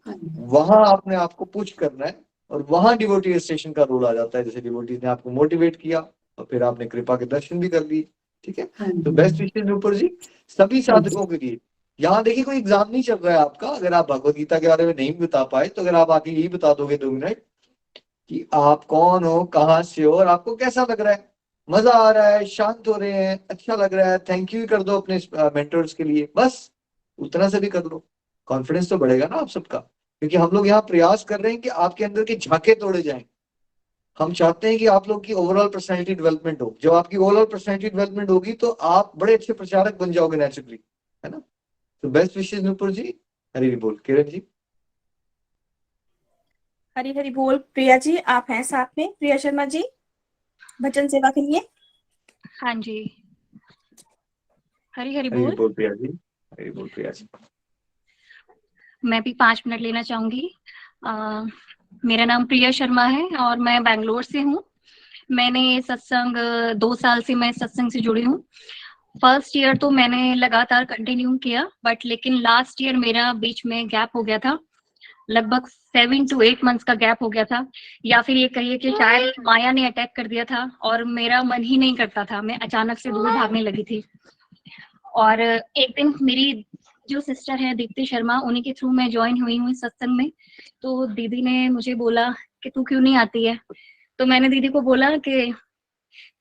वहां आपने आपको पुश करना है, और वहां डिवोटी स्टेशन का रोल आ जाता है। जैसे डिवोटी ने आपको मोटिवेट किया और फिर आपने कृपा के दर्शन भी कर लिए, ठीक है। तो बेस्ट विशेष ऊपर जी सभी साधकों के लिए। यहाँ देखिए, कोई एग्जाम नहीं चल रहा है आपका। अगर आप भगवद गीता के बारे में नहीं बता पाए, तो अगर आप आके यही बता दोगे 2 मिनट कि आप कौन हो, कहाँ से हो, और आपको कैसा लग रहा है, मजा आ रहा है, शांत हो रहे हैं, अच्छा लग रहा है, थैंक यू कर दो अपने मेंटर्स के लिए, बस उतना से भी कर लो। कॉन्फिडेंस तो बढ़ेगा ना आप सबका, क्योंकि हम लोग यहाँ प्रयास कर रहे हैं कि आपके अंदर के झांके तोड़े जाएं। हम चाहते हैं कि आप लोग की ओवरऑल पर्सनैलिटी डेवलपमेंट हो। जब आपकी ओवरऑल पर्सनैलिटी डेवलपमेंट होगी तो आप बड़े अच्छे प्रचारक बन जाओगे नेचुरली, है ना। तो बेस्ट विशेष नूपुर जी। हरी बोल। किरण जी। हरी हरी बोल। प्रिया जी आप हैं साथ में, प्रिया शर्मा जी भजन सेवा के लिए। हाँ जी, हरी हरी हरी बोल। बोल प्रिया जी। हरी बोल प्रिया जी। मैं भी 5 मिनट लेना चाहूंगी। मेरा नाम प्रिया शर्मा है और मैं बैंगलोर से हूँ। मैंने ये सत्संग 2 साल से मैं सत्संग से जुड़ी हूँ। फर्स्ट ईयर तो मैंने लगातार कंटिन्यू किया, बट लेकिन लास्ट ईयर मेरा बीच में गैप हो गया था। लगभग 7 to 8 मंथ्स का गैप हो गया था, या फिर ये कहिए कि शायद माया ने अटैक कर दिया था और मेरा मन ही नहीं करता था। मैं अचानक से दूर भागने लगी थी। और एक दिन मेरी जो सिस्टर है दीप्ति शर्मा, उन्हीं के थ्रू मैं ज्वाइन हुई हूँ इस सत्संग में। तो दीदी ने मुझे बोला कि तू क्यों नहीं आती है। तो मैंने दीदी को बोला कि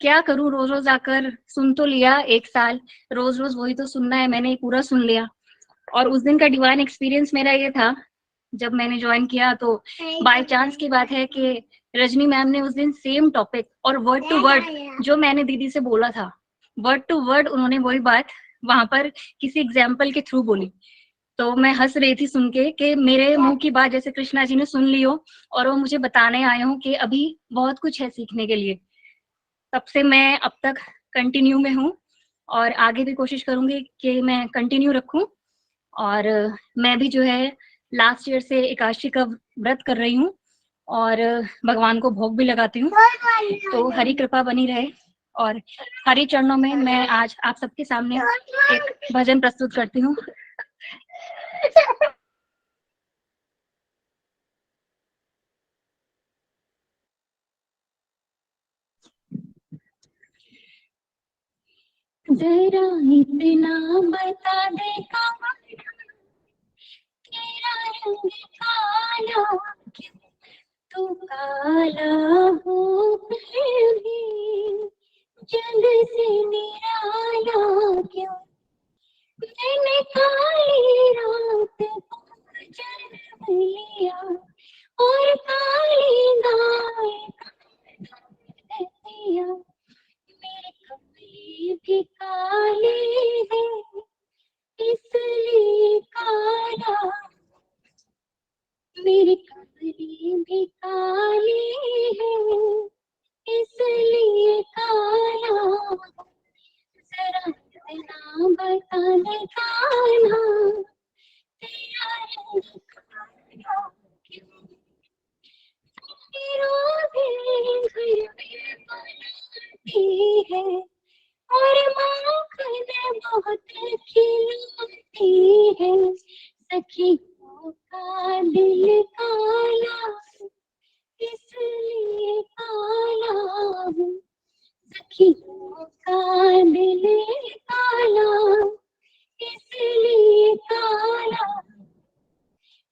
क्या करूं, रोज रोज आकर सुन तो लिया 1 साल, रोज रोज वही तो सुनना है, मैंने पूरा सुन लिया। और उस दिन का डिवाइन एक्सपीरियंस मेरा ये था, जब मैंने ज्वाइन किया तो बाय चांस की बात है कि रजनी मैम ने उस दिन सेम टॉपिक और वर्ड टू वर्ड जो मैंने दीदी से बोला था, वर्ड टू वर्ड उन्होंने वही बात वहां पर किसी एग्जाम्पल के थ्रू बोली। तो मैं हंस रही थी सुन के कि मेरे मुंह की बात जैसे कृष्णा जी ने सुन ली हो और वो मुझे बताने आए हो कि अभी बहुत कुछ है सीखने के लिए। तब से मैं अब तक कंटिन्यू में हूँ और आगे भी कोशिश करूंगी कि मैं कंटिन्यू रखूं। और मैं भी जो है लास्ट ईयर से एकादशी का व्रत कर रही हूँ और भगवान को भोग भी लगाती हूँ। तो हरी कृपा बनी रहे। और हरि चरणों में मैं आज आप सबके सामने एक भजन प्रस्तुत करती हूँ। जरा इतना बता दे कमर, तेरा रंग काला क्यों, तू काला हो फिर भी जग से निराला क्यों। मैंने काली रात को जन्म लिया और काली गाय का दूध दिया। मेरे कपड़े भी काले हैं इसलिए काला, मेरे कपड़े भी काले हैं इसलिए काला। जरा इतना बता दे कान्हा, तेरा रंग काला क्यों। रोज़े घर में बनाती है और माखन बहुत खिलाती है। सखियों का दिल काला इसलिए काला हूँ, सखियों का दिल काला इसलिए काला।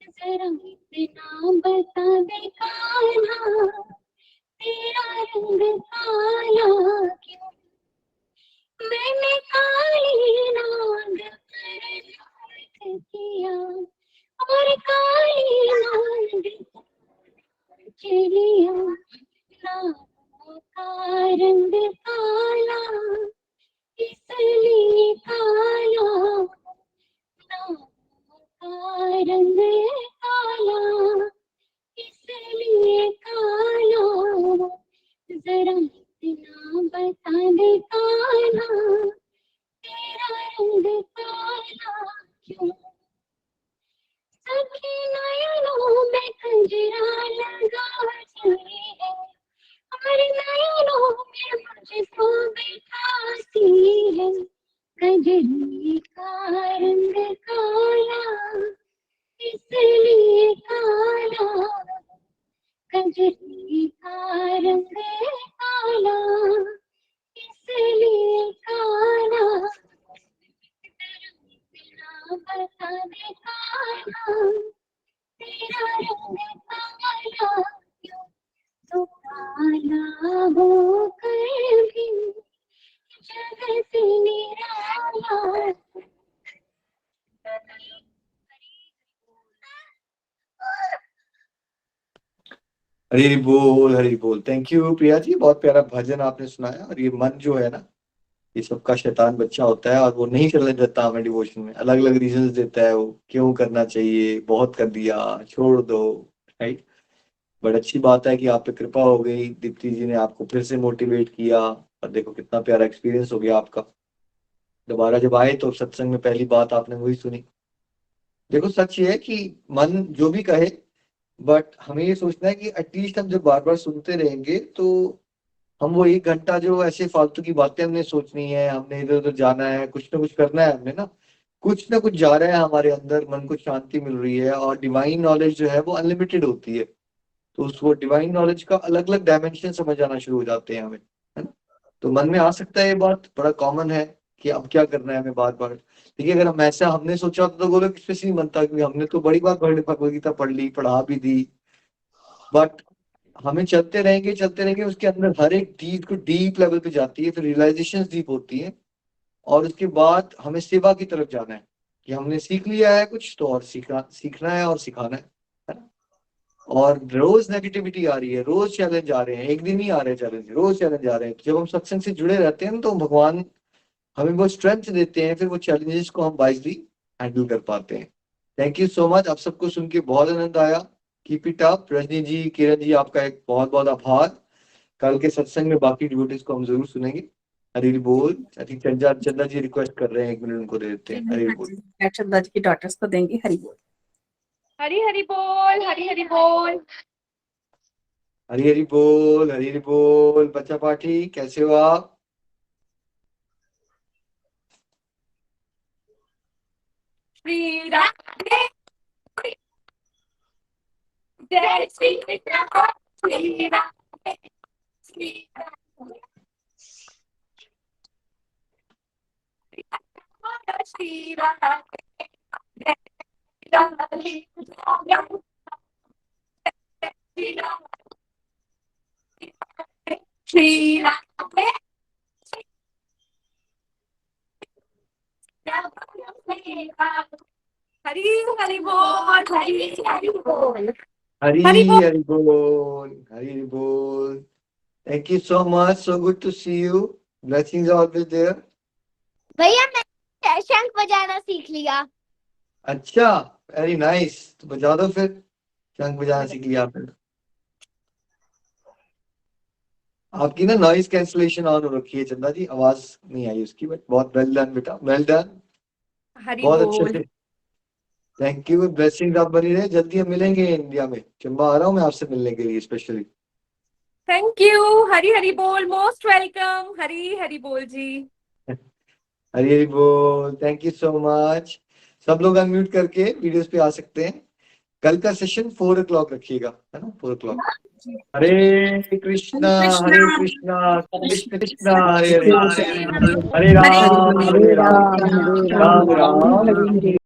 जरा इतना बता दे कान्हा, तेरा रंग काला क्यों। मैंने काली नाग पर नाग किया और काली नाग चलिया। नागों का रंग काला इसलिए काला, नागों का रंग काला इसलिए काला। जरा इतना बता दे कान्हा, तेरा रंग काला क्यों। सखी नयनों में कजरा लगाती है और नयनों में मुझको बिठाती है। कजरी का रंग काला इसलिए काला, कजरी का रंग काला इसलिए काला। बता दे कान्हा, तेरा रंग काला क्यों। तो काला होकर भी जग से निराला। हरी बोल हरी बोल। थैंक यू प्रिया जी, बहुत प्यारा भजन आपने सुनाया। और ये मन जो है ना, ये सबका शैतान बच्चा होता है और वो नहीं चलने देता हमें डिवोशन में। अलग अलग रीजंस देता है वो, क्यों करना चाहिए, बहुत कर दिया, छोड़ दो, राइट। बट अच्छी बात है कि आप पे कृपा हो गई, दीप्ति जी ने आपको फिर से मोटिवेट किया और देखो कितना प्यारा एक्सपीरियंस हो गया आपका। दोबारा जब आए तो सत्संग में पहली बात आपने वही सुनी। देखो सच ये है कि मन जो भी कहे बट हमें ये सोचना है कि एटलीस्ट हम जब बार बार सुनते रहेंगे तो हम वो 1 घंटा जो ऐसे फालतू की बातें हमने सोचनी है, हमने इधर उधर जाना है, कुछ ना कुछ करना है, हमने ना कुछ जा रहा है हमारे अंदर, मन को शांति मिल रही है। और डिवाइन नॉलेज जो है वो अनलिमिटेड होती है, तो उस वो डिवाइन नॉलेज का अलग अलग डायमेंशन समझ आना शुरू हो जाते हैं हमें, है ना। तो मन में आ सकता है, ये बात बड़ा कॉमन है कि अब क्या करना है हमें बार बार। देखिए अगर हम ऐसा हमने सोचा होता तो गोलोक एक्सप्रेस नहीं बनता, क्योंकि हमने तो बड़ी बार भगवद गीता पढ़ ली, पढ़ा भी दी। बट हमें चलते रहेंगे, उसके अंदर हर एक चीज को डीप लेवल पे जाती है, फिर रियलाइजेशन डीप होती है, और उसके बाद हमें सेवा की तरफ जाना है कि हमने सीख लिया है कुछ तो और सीखना है और सिखाना है ना। और रोज नेगेटिविटी आ रही है, रोज चैलेंज आ रहे हैं, एक दिन ही आ रहे हैं चैलेंज, रोज चैलेंज आ रहे हैं। जब हम सत्संग से जुड़े रहते हैं तो भगवान हमें वो स्ट्रेंथ देते हैं, फिर वो चैलेंजेस को हम वाइजली हैंडल कर पाते हैं। थैंक यू सो मच, आप सबको सुन के बहुत आनंद आया। Keep it up. Rajni ji, Kiran ji, आपका एक बहुत बहुत आभार। कल के सत्संग में बाकी डिवोटीज को हम जरूर सुनेंगे। हरि बोल। आई थिंक चंदा जी रिक्वेस्ट कर रहे हैं, 1 मिनट उनको दे देते हैं। हरि बोल। चंदा जी की डॉटर्स को देंगे। हरि बोल। हरी हरी बोल, हरी हरी बोल। हरि हरि बोल, हरि हरि बोल। बच्चा पाठी कैसे हो आप? श्री राधे जय श्री कृष्ण, श्री राधे श्री राधे श्री राधे श्री राधे हरी हरि बोल, हरी हरि बोल। हरि हरि बोल। हरि बोल, हरि हरि बोल। Thank you so much. So good to see you. Blessings are always there. भैया मैं शंख बजाना सीख लिया। अच्छा, वेरी नाइस। तो बजा दो फिर, शंख बजाना सीख लिया आपने। आपकी ना नॉइज कैंसलेशन ऑन हो रखी है चंदा जी, आवाज नहीं आई उसकी, बट बहुत वेल डन बेटा, वेल डन, हरि बहुत अच्छे बोल। से। Thank you. ब्लेसिंग आप बनी रहे। जल्दी हम मिलेंगे इंडिया में, चंबा आ रहा हूँ मैं आपसे मिलने के लिए specially. Thank you. Hari Hari बोल, मोस्ट वेलकम। हरी हरि बोल जी। हरि हरि बोल। Thank you so much. सब लोग अनम्यूट करके वीडियोस पे आ सकते हैं। कल का सेशन 4 o'clock रखिएगा, है ना, 4 o'clock। हरे कृष्णा कृष्ण कृष्णा हरे हरे, हरे राम हरे राम राम राम हरे